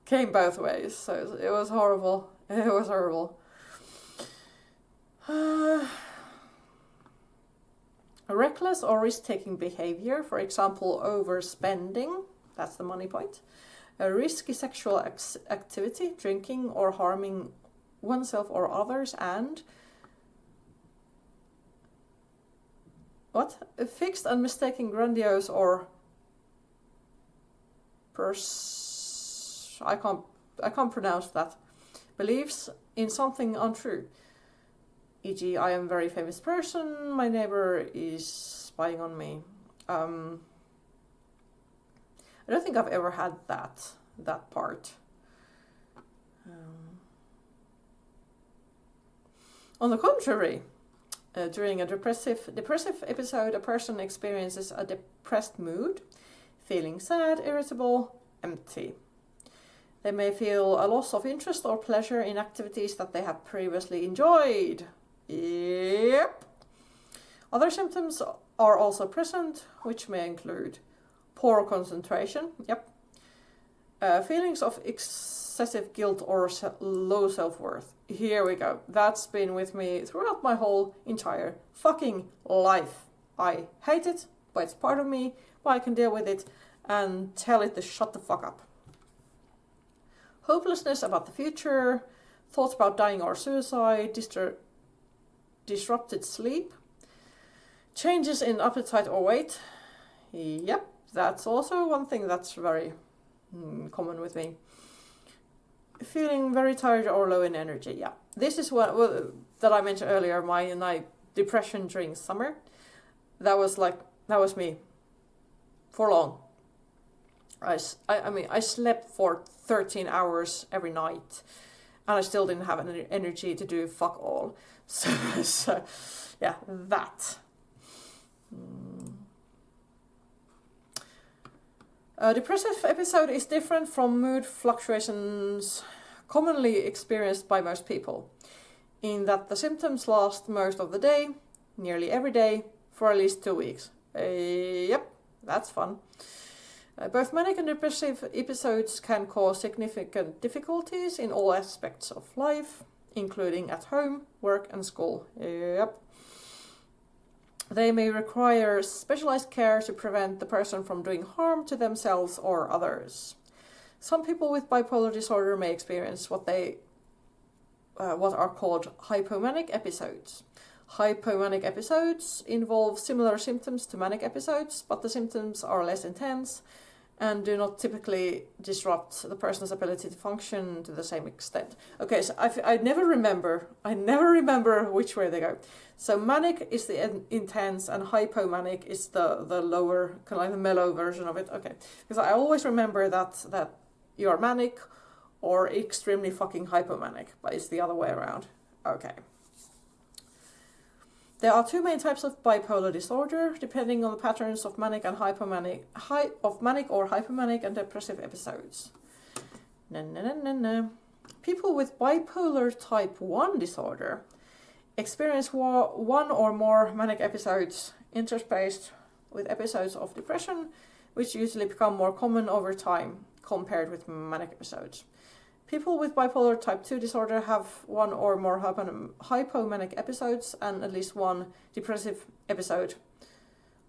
came both ways. So it was horrible. It was horrible. Reckless or risk-taking behavior, for example, overspending, that's the money point. A risky sexual activity, drinking or harming oneself or others, and a fixed and mistaken grandiose or I can't pronounce that. Believes in something untrue. E.g., I am a very famous person, my neighbor is spying on me. I don't think I've ever had that part. On the contrary, during a depressive episode, a person experiences a depressed mood, feeling sad, irritable, empty. They may feel a loss of interest or pleasure in activities that they have previously enjoyed. Yep. Other symptoms are also present, which may include poor concentration, yep. Feelings of excessive guilt or low self-worth. Here we go. That's been with me throughout my whole entire fucking life. I hate it, but it's part of me, but I can deal with it and tell it to shut the fuck up. Hopelessness about the future, thoughts about dying or suicide, disrupted sleep, changes in appetite or weight. Yep, that's also one thing that's very common with me. Feeling very tired or low in energy. Yeah, this is what that I mentioned earlier. My depression during summer. That was me for long. I mean, I slept for 13 hours every night, and I still didn't have any energy to do fuck all. So yeah, that. A depressive episode is different from mood fluctuations commonly experienced by most people, in that the symptoms last most of the day, nearly every day, for at least 2 weeks. Yep, that's fun. Both manic and depressive episodes can cause significant difficulties in all aspects of life, including at home, work and school. Yep. They may require specialized care to prevent the person from doing harm to themselves or others. Some people with bipolar disorder may experience what are called hypomanic episodes. Hypomanic episodes involve similar symptoms to manic episodes, but the symptoms are less intense and do not typically disrupt the person's ability to function to the same extent. Okay, so I never remember which way they go. So manic is the intense and hypomanic is the lower, kind of like the mellow version of it. Okay, because I always remember that you are manic or extremely fucking hypomanic, but it's the other way around. Okay. There are two main types of bipolar disorder, depending on the patterns of manic and hypomanic, manic or hypomanic and depressive episodes. People with bipolar type 1 disorder experience one or more manic episodes interspaced with episodes of depression, which usually become more common over time compared with manic episodes. People with bipolar type 2 disorder have one or more hypomanic episodes and at least one depressive episode,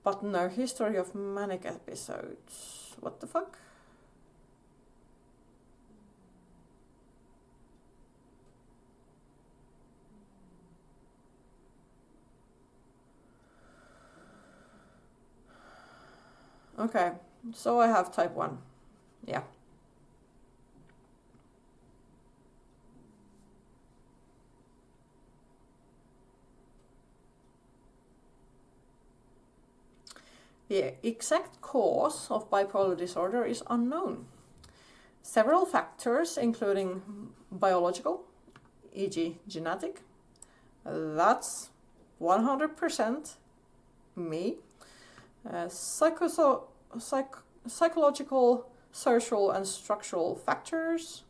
but no history of manic episodes. What the fuck? Okay, so I have type 1. Yeah. The exact cause of bipolar disorder is unknown. Several factors, including biological, e.g. genetic, that's 100% me, psychological, social and structural factors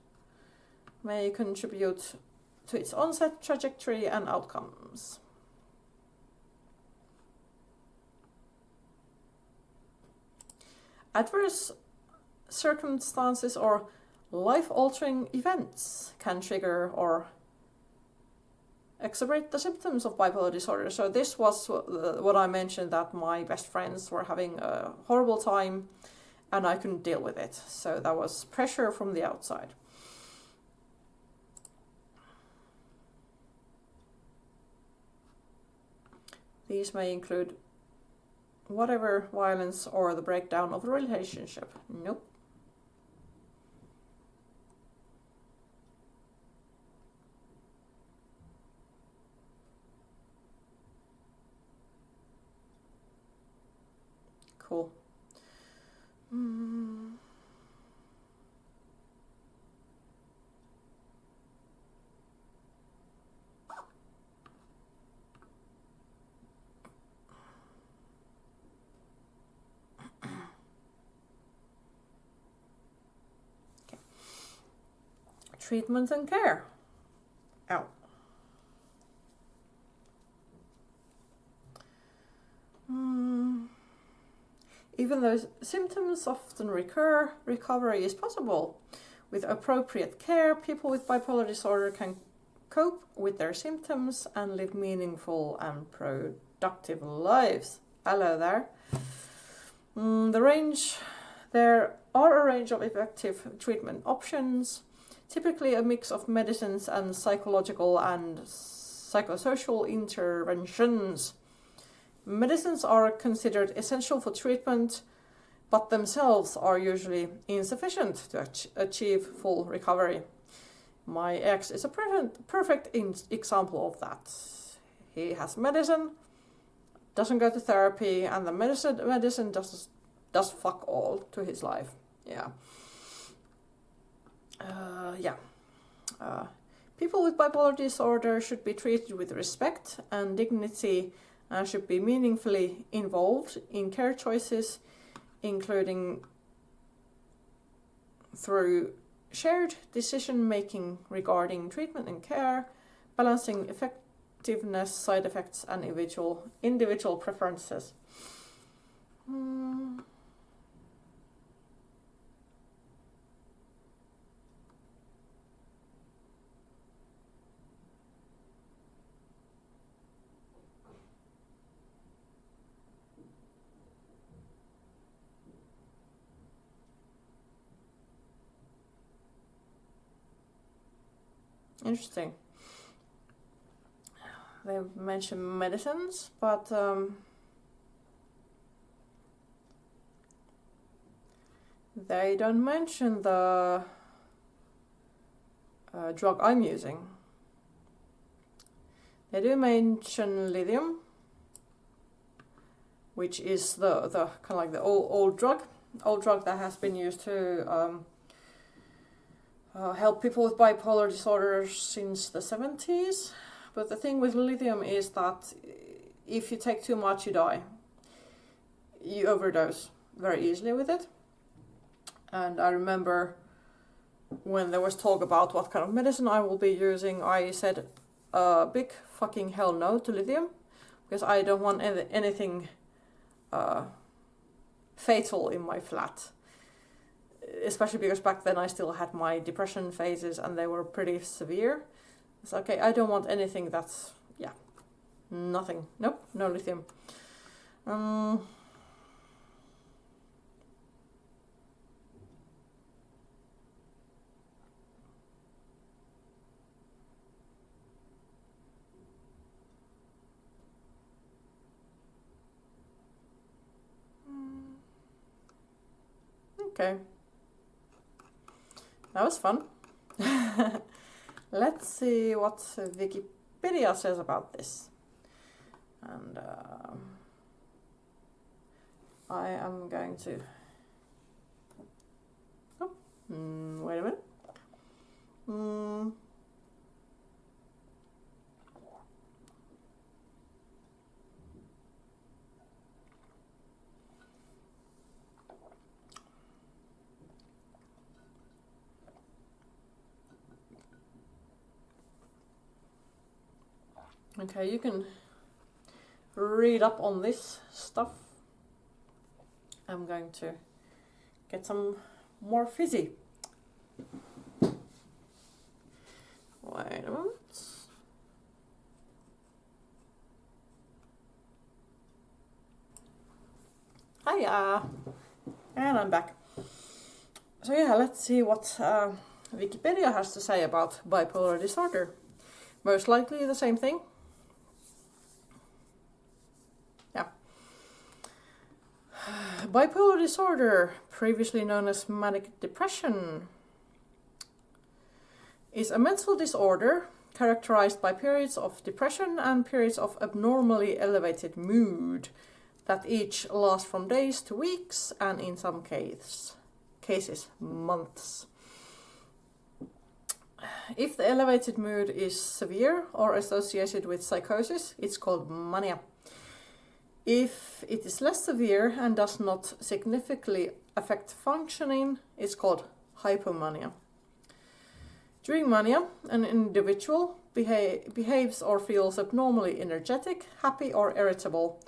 may contribute to its onset, trajectory and outcomes. Adverse circumstances or life-altering events can trigger or exacerbate the symptoms of bipolar disorder. So this was what I mentioned, that my best friends were having a horrible time and I couldn't deal with it. So that was pressure from the outside. These may include whatever violence or the breakdown of a relationship. Nope. Cool. Okay. Treatment and care. Ow. Even though symptoms often recur, recovery is possible. With appropriate care, people with bipolar disorder can cope with their symptoms and live meaningful and productive lives. Hello there. There are a range of effective treatment options, typically a mix of medicines and psychological and psychosocial interventions. Medicines are considered essential for treatment, but themselves are usually insufficient to achieve full recovery. My ex is a perfect example of that. He has medicine, doesn't go to therapy, and the medicine does fuck all to his life. Yeah. People with bipolar disorder should be treated with respect and dignity and should be meaningfully involved in care choices, including through shared decision-making regarding treatment and care, balancing effectiveness, side effects, and individual preferences. Interesting. They mention medicines, but they don't mention the drug I'm using. They do mention lithium, which is the kind of like the old drug that has been used to help people with bipolar disorder since the 70s. But the thing with lithium is that if you take too much, you die. You overdose very easily with it. And I remember when there was talk about what kind of medicine I will be using, I said big fucking hell no to lithium, because I don't want anything fatal in my flat. Especially because back then I still had my depression phases and they were pretty severe. It's okay, I don't want anything that's, nothing. Nope, no lithium. Okay. That was fun. Let's see what Wikipedia says about this. And I am going to... wait a minute. Okay, you can read up on this stuff. I'm going to get some more fizzy. Wait a moment. Hiya! And I'm back. So yeah, let's see what Wikipedia has to say about bipolar disorder. Most likely the same thing. Bipolar disorder, previously known as manic depression, is a mental disorder characterized by periods of depression and periods of abnormally elevated mood that each last from days to weeks and in some cases months. If the elevated mood is severe or associated with psychosis, it's called mania. If it is less severe and does not significantly affect functioning, it's called hypomania. During mania, an individual behaves or feels abnormally energetic, happy or irritable,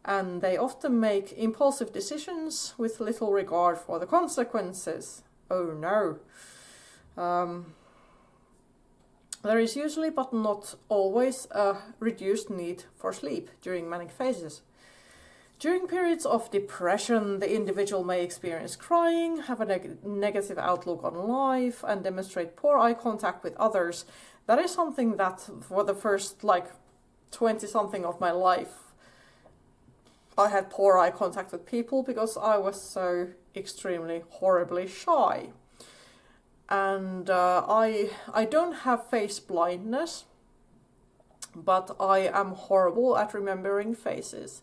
and they often make impulsive decisions with little regard for the consequences. Oh no. There is usually, but not always, a reduced need for sleep during manic phases. During periods of depression, the individual may experience crying, have a negative outlook on life, and demonstrate poor eye contact with others. That is something that for the first 20-something of my life, I had poor eye contact with people because I was so extremely horribly shy. And I don't have face blindness, but I am horrible at remembering faces.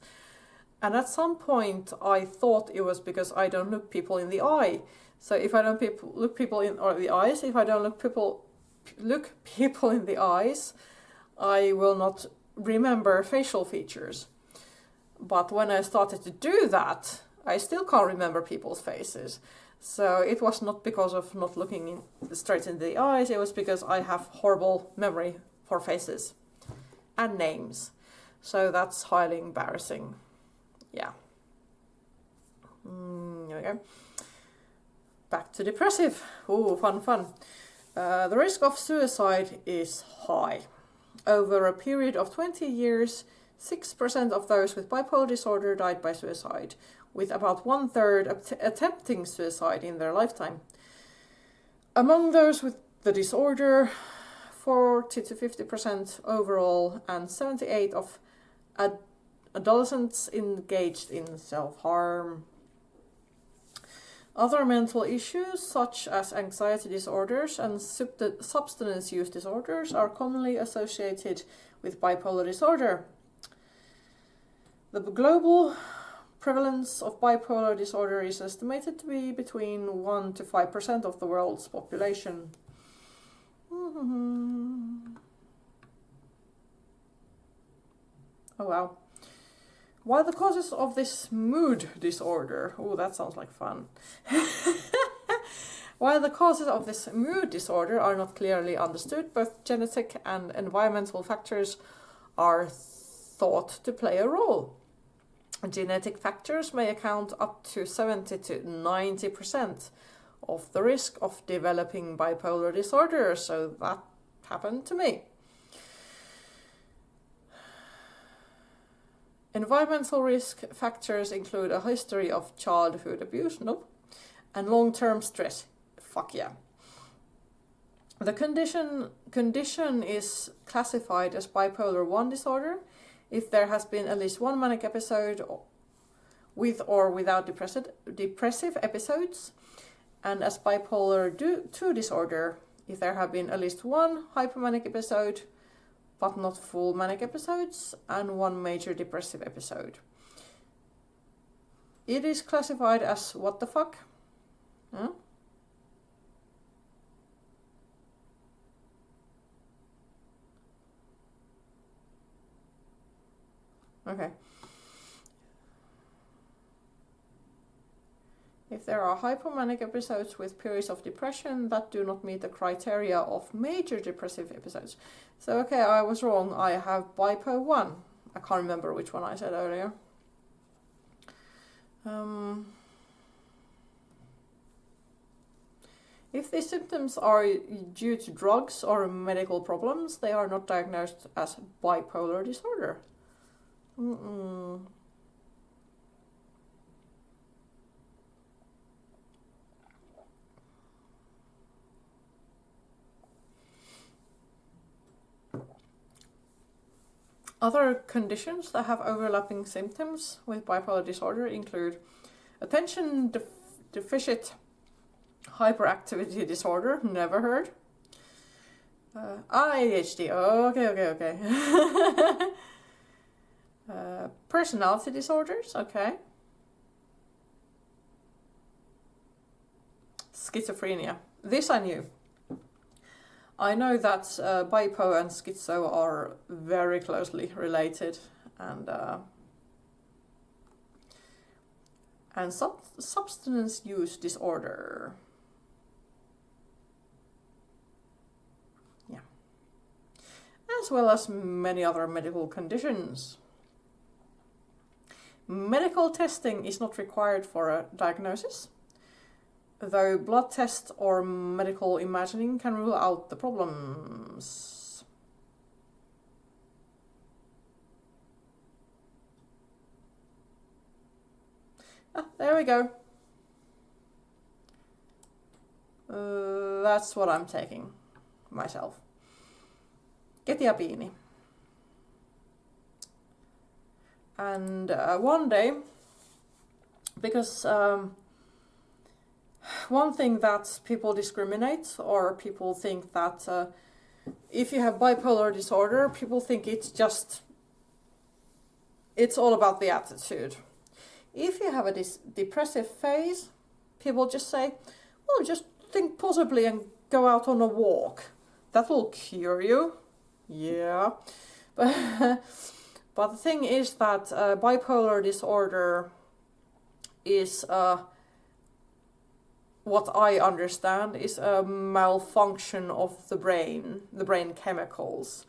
And at some point I thought it was because I don't look people in the eye. So if I don't look people in the eyes, if I don't look people in the eyes, I will not remember facial features. But when I started to do that, I still can't remember people's faces. So it was not because of not looking straight into the eyes, it was because I have horrible memory for faces and names. So that's highly embarrassing. Yeah. There we go. Back to depressive. Ooh, fun. The risk of suicide is high. Over a period of 20 years, 6% of those with bipolar disorder died by suicide, with about 1/3 attempting suicide in their lifetime. Among those with the disorder, 40 to 50% overall, and 78% of adolescents engaged in self-harm. Other mental issues, such as anxiety disorders and substance use disorders, are commonly associated with bipolar disorder. The global prevalence of bipolar disorder is estimated to be between 1 to 5% of the world's population. Oh wow. While the causes of this mood disorder, oh that sounds like fun. While the causes of this mood disorder are not clearly understood, both genetic and environmental factors are thought to play a role. Genetic factors may account up to 70 to 90% of the risk of developing bipolar disorder, so that happened to me. Environmental risk factors include a history of childhood abuse, and long-term stress. Fuck yeah. The condition is classified as bipolar 1 disorder if there has been at least one manic episode with or without depressive episodes, and as bipolar 2 disorder if there have been at least one hypomanic episode but not full manic episodes, and one major depressive episode. It is classified as what the fuck? Huh? Okay. If there are hypomanic episodes with periods of depression that do not meet the criteria of major depressive episodes. So, okay, I was wrong. I have bipo 1. I can't remember which one I said earlier. If these symptoms are due to drugs or medical problems, they are not diagnosed as bipolar disorder. Other conditions that have overlapping symptoms with bipolar disorder include attention deficit hyperactivity disorder, never heard. ADHD, okay. Personality disorders, okay. Schizophrenia. This I knew. I know that bipo and schizo are very closely related, and substance use disorder. Yeah. As well as many other medical conditions. Medical testing is not required for a diagnosis, though blood test or medical imaging can rule out the problems. There we go. That's what I'm taking myself. Ketiapini. And one day, because one thing that people discriminate, or people think that if you have bipolar disorder, people think it's all about the attitude. If you have a depressive phase, people just say, well, just think positively and go out on a walk. That will cure you. Yeah. But the thing is that bipolar disorder is, what I understand, is a malfunction of the brain chemicals.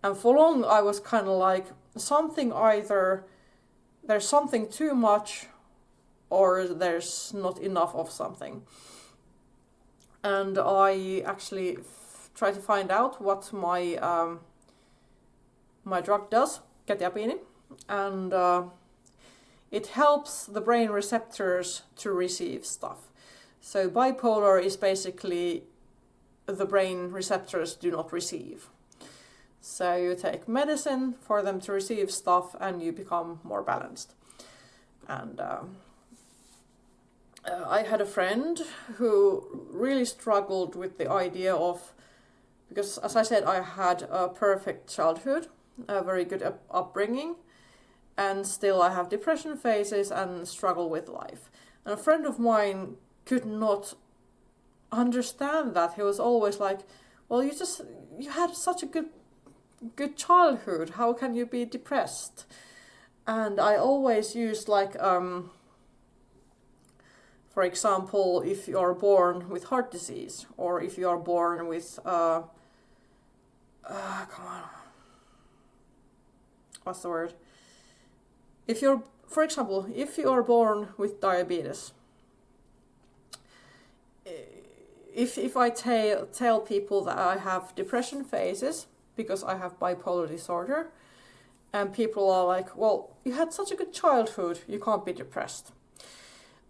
And for long I was kind of like, there's something too much, or there's not enough of something. And I actually try to find out what my drug does, ketiapini, and it helps the brain receptors to receive stuff. So bipolar is basically the brain receptors do not receive. So you take medicine for them to receive stuff and you become more balanced. And I had a friend who really struggled with the idea of, because as I said, I had a perfect childhood, a very good upbringing, and still I have depression phases and struggle with life. And a friend of mine could not understand that. He was always like, well, you had such a good childhood, how can you be depressed? And I always used like, for example, if you are born with heart disease, or if you are born with what's the word? For example, if you are born with diabetes, if I tell people that I have depression phases because I have bipolar disorder, and people are like, well, you had such a good childhood, you can't be depressed.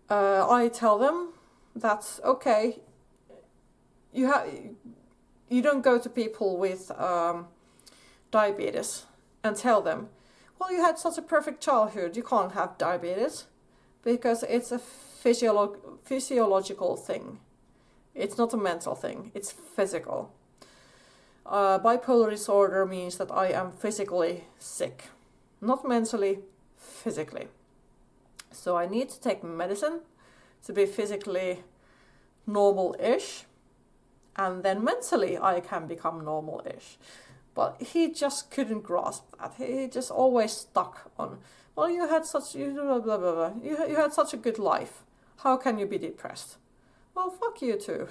I tell them that's okay. You don't go to people with diabetes and tell them, well, you had such a perfect childhood, you can't have diabetes, because it's a physiological thing. It's not a mental thing, it's physical. Bipolar disorder means that I am physically sick, not mentally, physically. So I need to take medicine to be physically normal-ish, and then mentally I can become normal-ish. But he just couldn't grasp that. He just always stuck on, well, you had such blah, blah, blah, blah. You had such a good life. How can you be depressed? Well, fuck you too.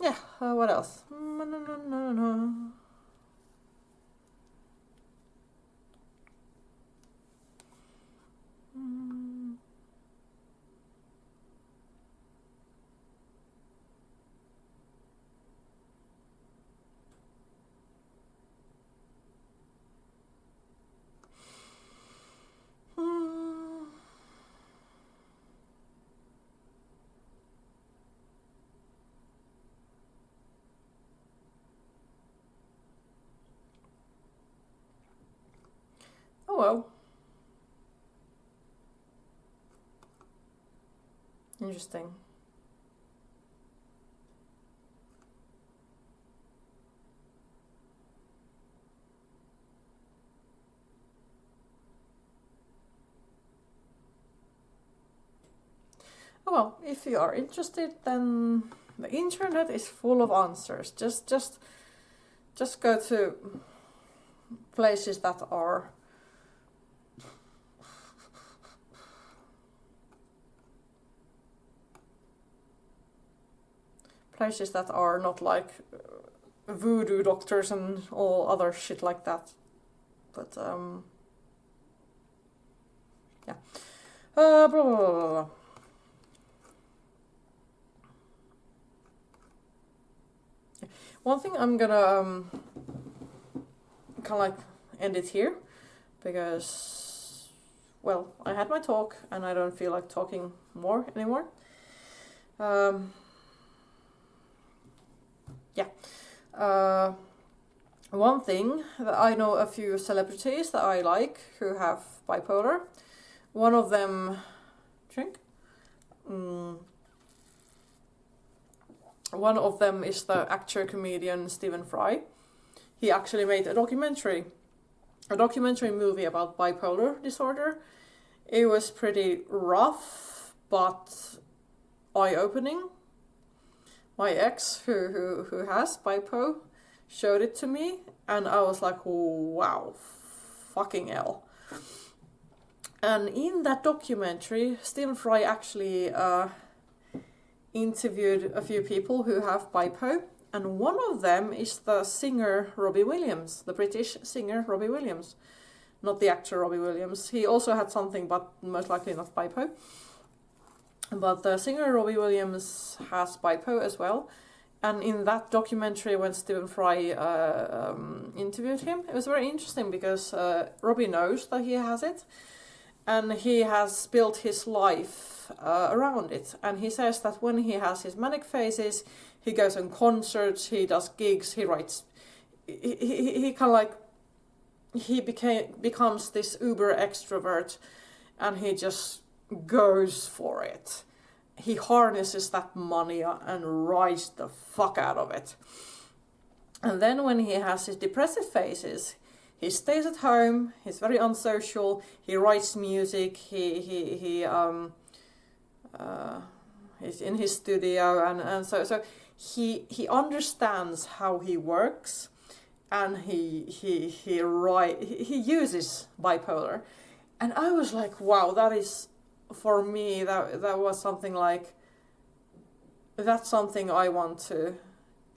Yeah. What else? Oh well. Interesting. Oh well, if you are interested, then the internet is full of answers. Just go to places that are not like voodoo doctors and all other shit like that. But yeah. Blah, blah, blah, blah. One thing I'm gonna kind of like end it here, because, well, I had my talk and I don't feel like talking more anymore. Yeah. One thing that I know a few celebrities that I like who have bipolar. One of them, one of them is the actor comedian Stephen Fry. He actually made a documentary movie about bipolar disorder. It was pretty rough, but eye-opening. My ex, who has bipo, showed it to me, and I was like, wow, fucking hell. And in that documentary, Stephen Fry actually interviewed a few people who have bipo, and one of them is the singer Robbie Williams, the British singer Robbie Williams, not the actor Robbie Williams. He also had something, but most likely not bipo. But the singer Robbie Williams has bipo as well. And in that documentary, when Stephen Fry interviewed him, it was very interesting because Robbie knows that he has it. And he has built his life around it. And he says that when he has his manic phases, he goes on concerts, he does gigs, he writes. He kind of like, he becomes this uber extrovert, and he just goes for it. He harnesses that money and rides the fuck out of it. And then when he has his depressive phases, he stays at home, he's very unsocial, he writes music, he's in his studio, and so he understands how he works, and he uses bipolar. And I was like, wow, that is, for me, that was something like, that's something I want to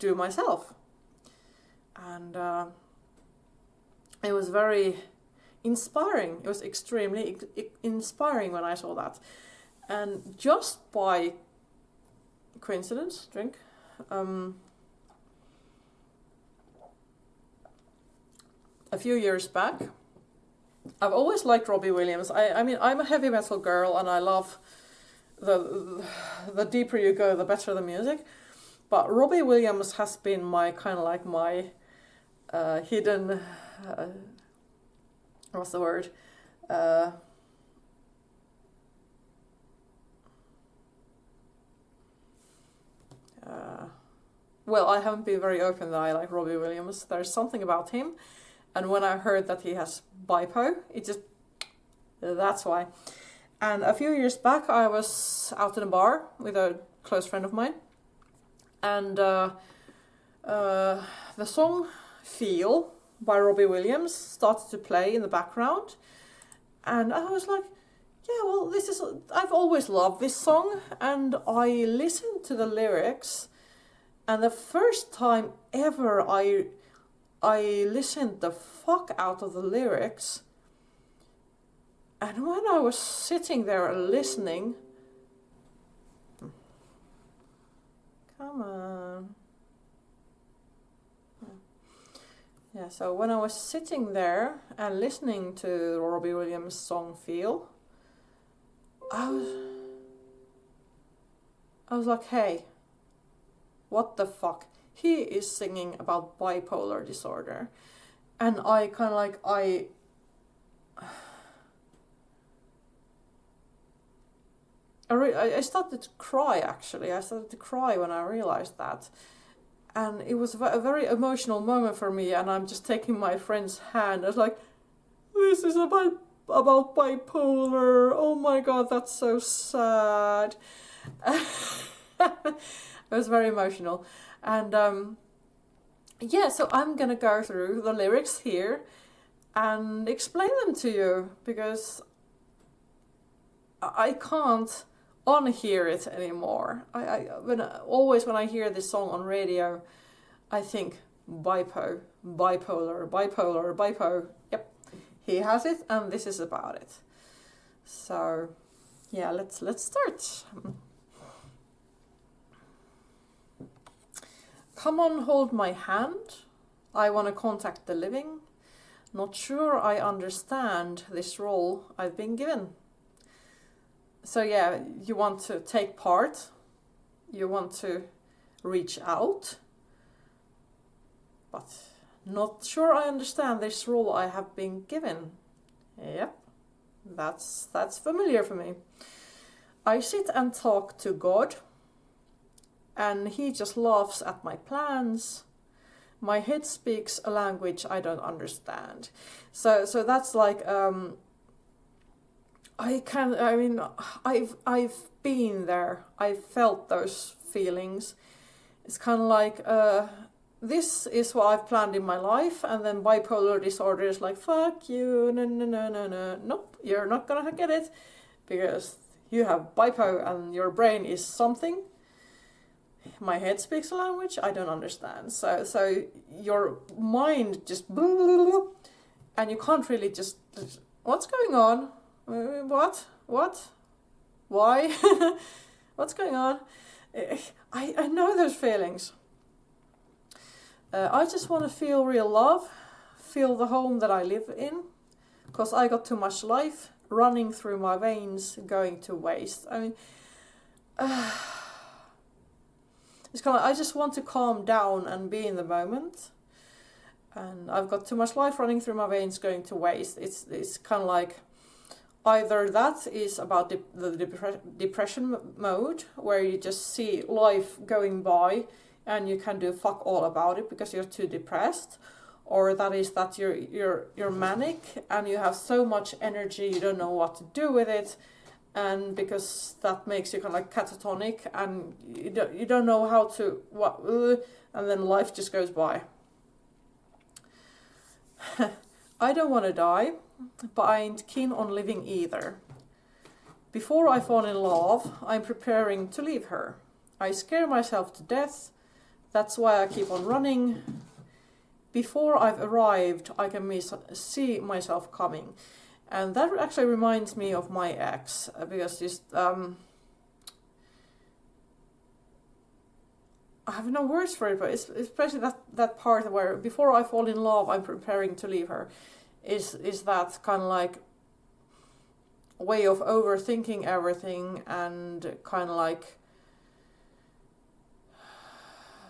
do myself. And it was very inspiring. It was extremely inspiring when I saw that. And just by coincidence, a few years back, I've always liked Robbie Williams. I mean, I'm a heavy metal girl, and I love the deeper you go, the better the music. But Robbie Williams has been my kind of like my hidden, what's the word? Well, I haven't been very open that I like Robbie Williams. There's something about him. And when I heard that he has bipo, that's why. And a few years back, I was out in a bar with a close friend of mine. And the song Feel by Robbie Williams started to play in the background. And I was like, yeah, well, I've always loved this song. And I listened to the lyrics. And the first time ever I listened the fuck out of the lyrics. And when I was sitting there listening, come on. Yeah, so when I was sitting there and listening to Robbie Williams' song Feel, I was like, hey, what the fuck? He is singing about bipolar disorder. And I kind of like, I started to cry, actually. I started to cry when I realized that. And it was a very emotional moment for me, and I'm just taking my friend's hand. I was like, this is about bipolar. Oh my god, that's so sad. It was very emotional. And yeah, so I'm gonna go through the lyrics here and explain them to you, because I can't unhear it anymore. Always when I hear this song on radio, I think bipo, bipolar, bipolar, bipo. Yep, he has it, and this is about it. So yeah, let's start. Come on, hold my hand. I want to contact the living. Not sure I understand this role I've been given. So yeah, you want to take part. You want to reach out. But not sure I understand this role I have been given. Yep, that's familiar for me. I sit and talk to God, and he just laughs at my plans. My head speaks a language I don't understand. So that's like I've been there. I've felt those feelings. It's kind of like this is what I've planned in my life, and then bipolar disorder is like, fuck you, no, nope, you're not gonna get it, because you have bipo and your brain is something. My head speaks a language I don't understand. So your mind just and you can't really just, what's going on? What? Why? What's going on? I know those feelings. I just want to feel real love, feel the home that I live in, because I got too much life running through my veins, going to waste. I mean, it's kind of, I just want to calm down and be in the moment. And I've got too much life running through my veins, going to waste. It's kind of like, either that is about the depression mode, where you just see life going by and you can do fuck all about it because you're too depressed, or that is that you're manic and you have so much energy you don't know what to do with it, and because that makes you kind of like catatonic and you don't know how to and then life just goes by. I don't want to die, but I ain't keen on living either. Before I fall in love, I'm preparing to leave her. I scare myself to death, that's why I keep on running. Before I've arrived, I can see myself coming. And that actually reminds me of my ex, because just I have no words for it, but it's especially that part where before I fall in love, I'm preparing to leave her, is that kind of like way of overthinking everything, and kind of like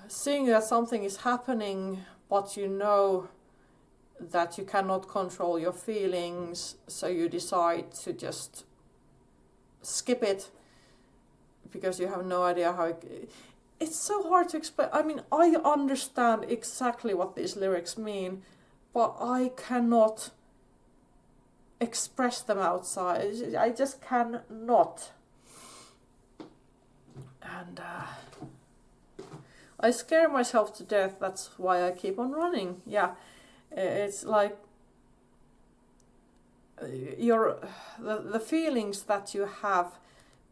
seeing that something is happening, but you know that you cannot control your feelings, so you decide to just skip it because you have no idea how it's so hard to explain. I mean, I understand exactly what these lyrics mean, but I cannot express them outside. I just cannot. And I scare myself to death, that's why I keep on running. Yeah, it's like the feelings that you have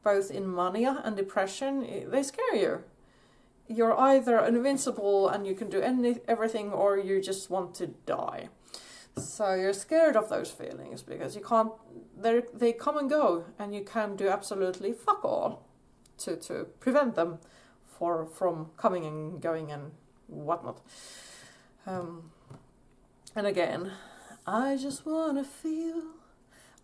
both in mania and depression, they scare you. You're either invincible and you can do everything, or you just want to die. So you're scared of those feelings because you can't. They come and go, and you can do absolutely fuck all to prevent them from coming and going and whatnot. And again, I just wanna feel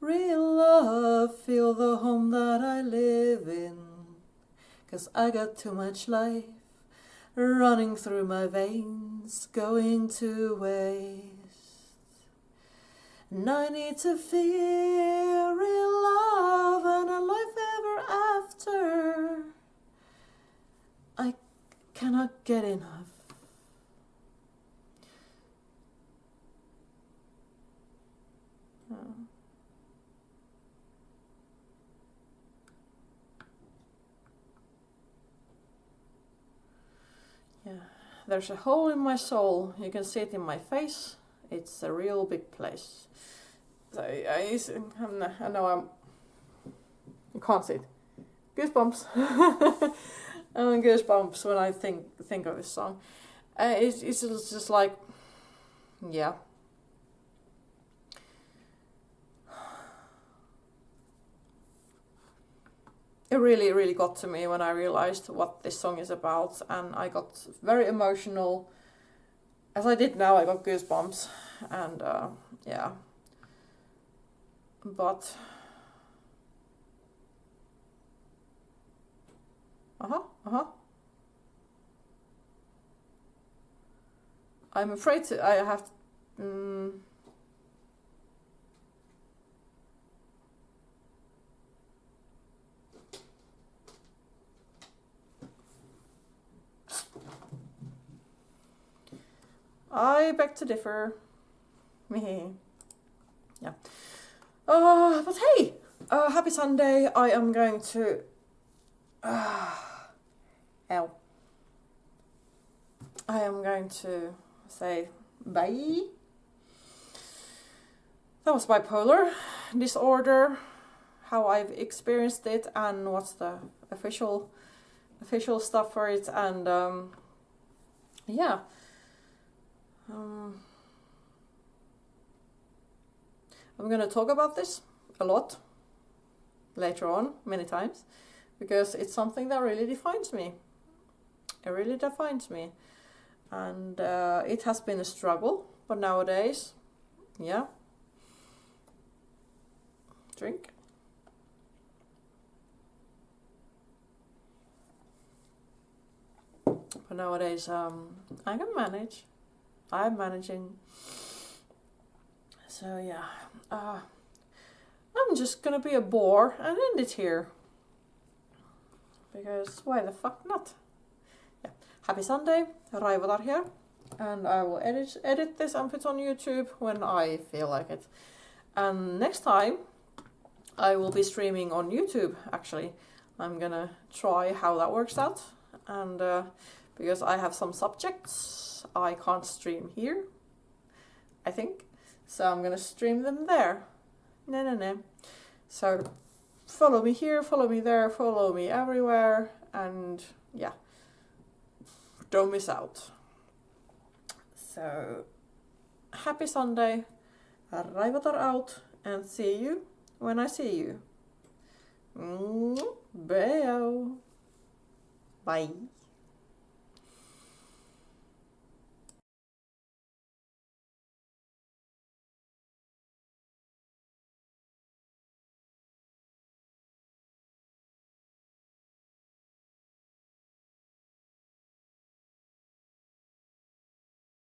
real love, feel the home that I live in, 'cause I got too much life running through my veins, going to waste. And I need to feel real love and a life ever after. I cannot get enough. Yeah. There's a hole in my soul. You can see it in my face. It's a real big place. So I know you can't see it. Goosebumps. Goosebumps when I think of this song. It's just like, yeah. It really, really got to me when I realized what this song is about, and I got very emotional. As I did now, I got goosebumps, and yeah. But I'm afraid to. I have. I beg to differ. Me. Yeah. But hey, happy Sunday. I am going to. Ow. I am going to say bye. That was bipolar disorder, how I've experienced it, and what's the official stuff for it, and yeah. I'm gonna talk about this a lot later on, many times, because it's something that really defines me. It really defines me, and it has been a struggle, but nowadays, yeah. Drink. But nowadays, I can manage. I'm managing. So yeah, I'm just gonna be a bore and end it here. Because why the fuck not? Yeah. Happy Sunday, Raivotar here, and I will edit this and put on YouTube when I feel like it. And next time, I will be streaming on YouTube. Actually, I'm gonna try how that works out, and because I have some subjects I can't stream here, I think. So I'm gonna stream them there. No. So follow me here, follow me there, follow me everywhere, and yeah, don't miss out. So happy Sunday, Raivotar out, and see you when I see you. Bye.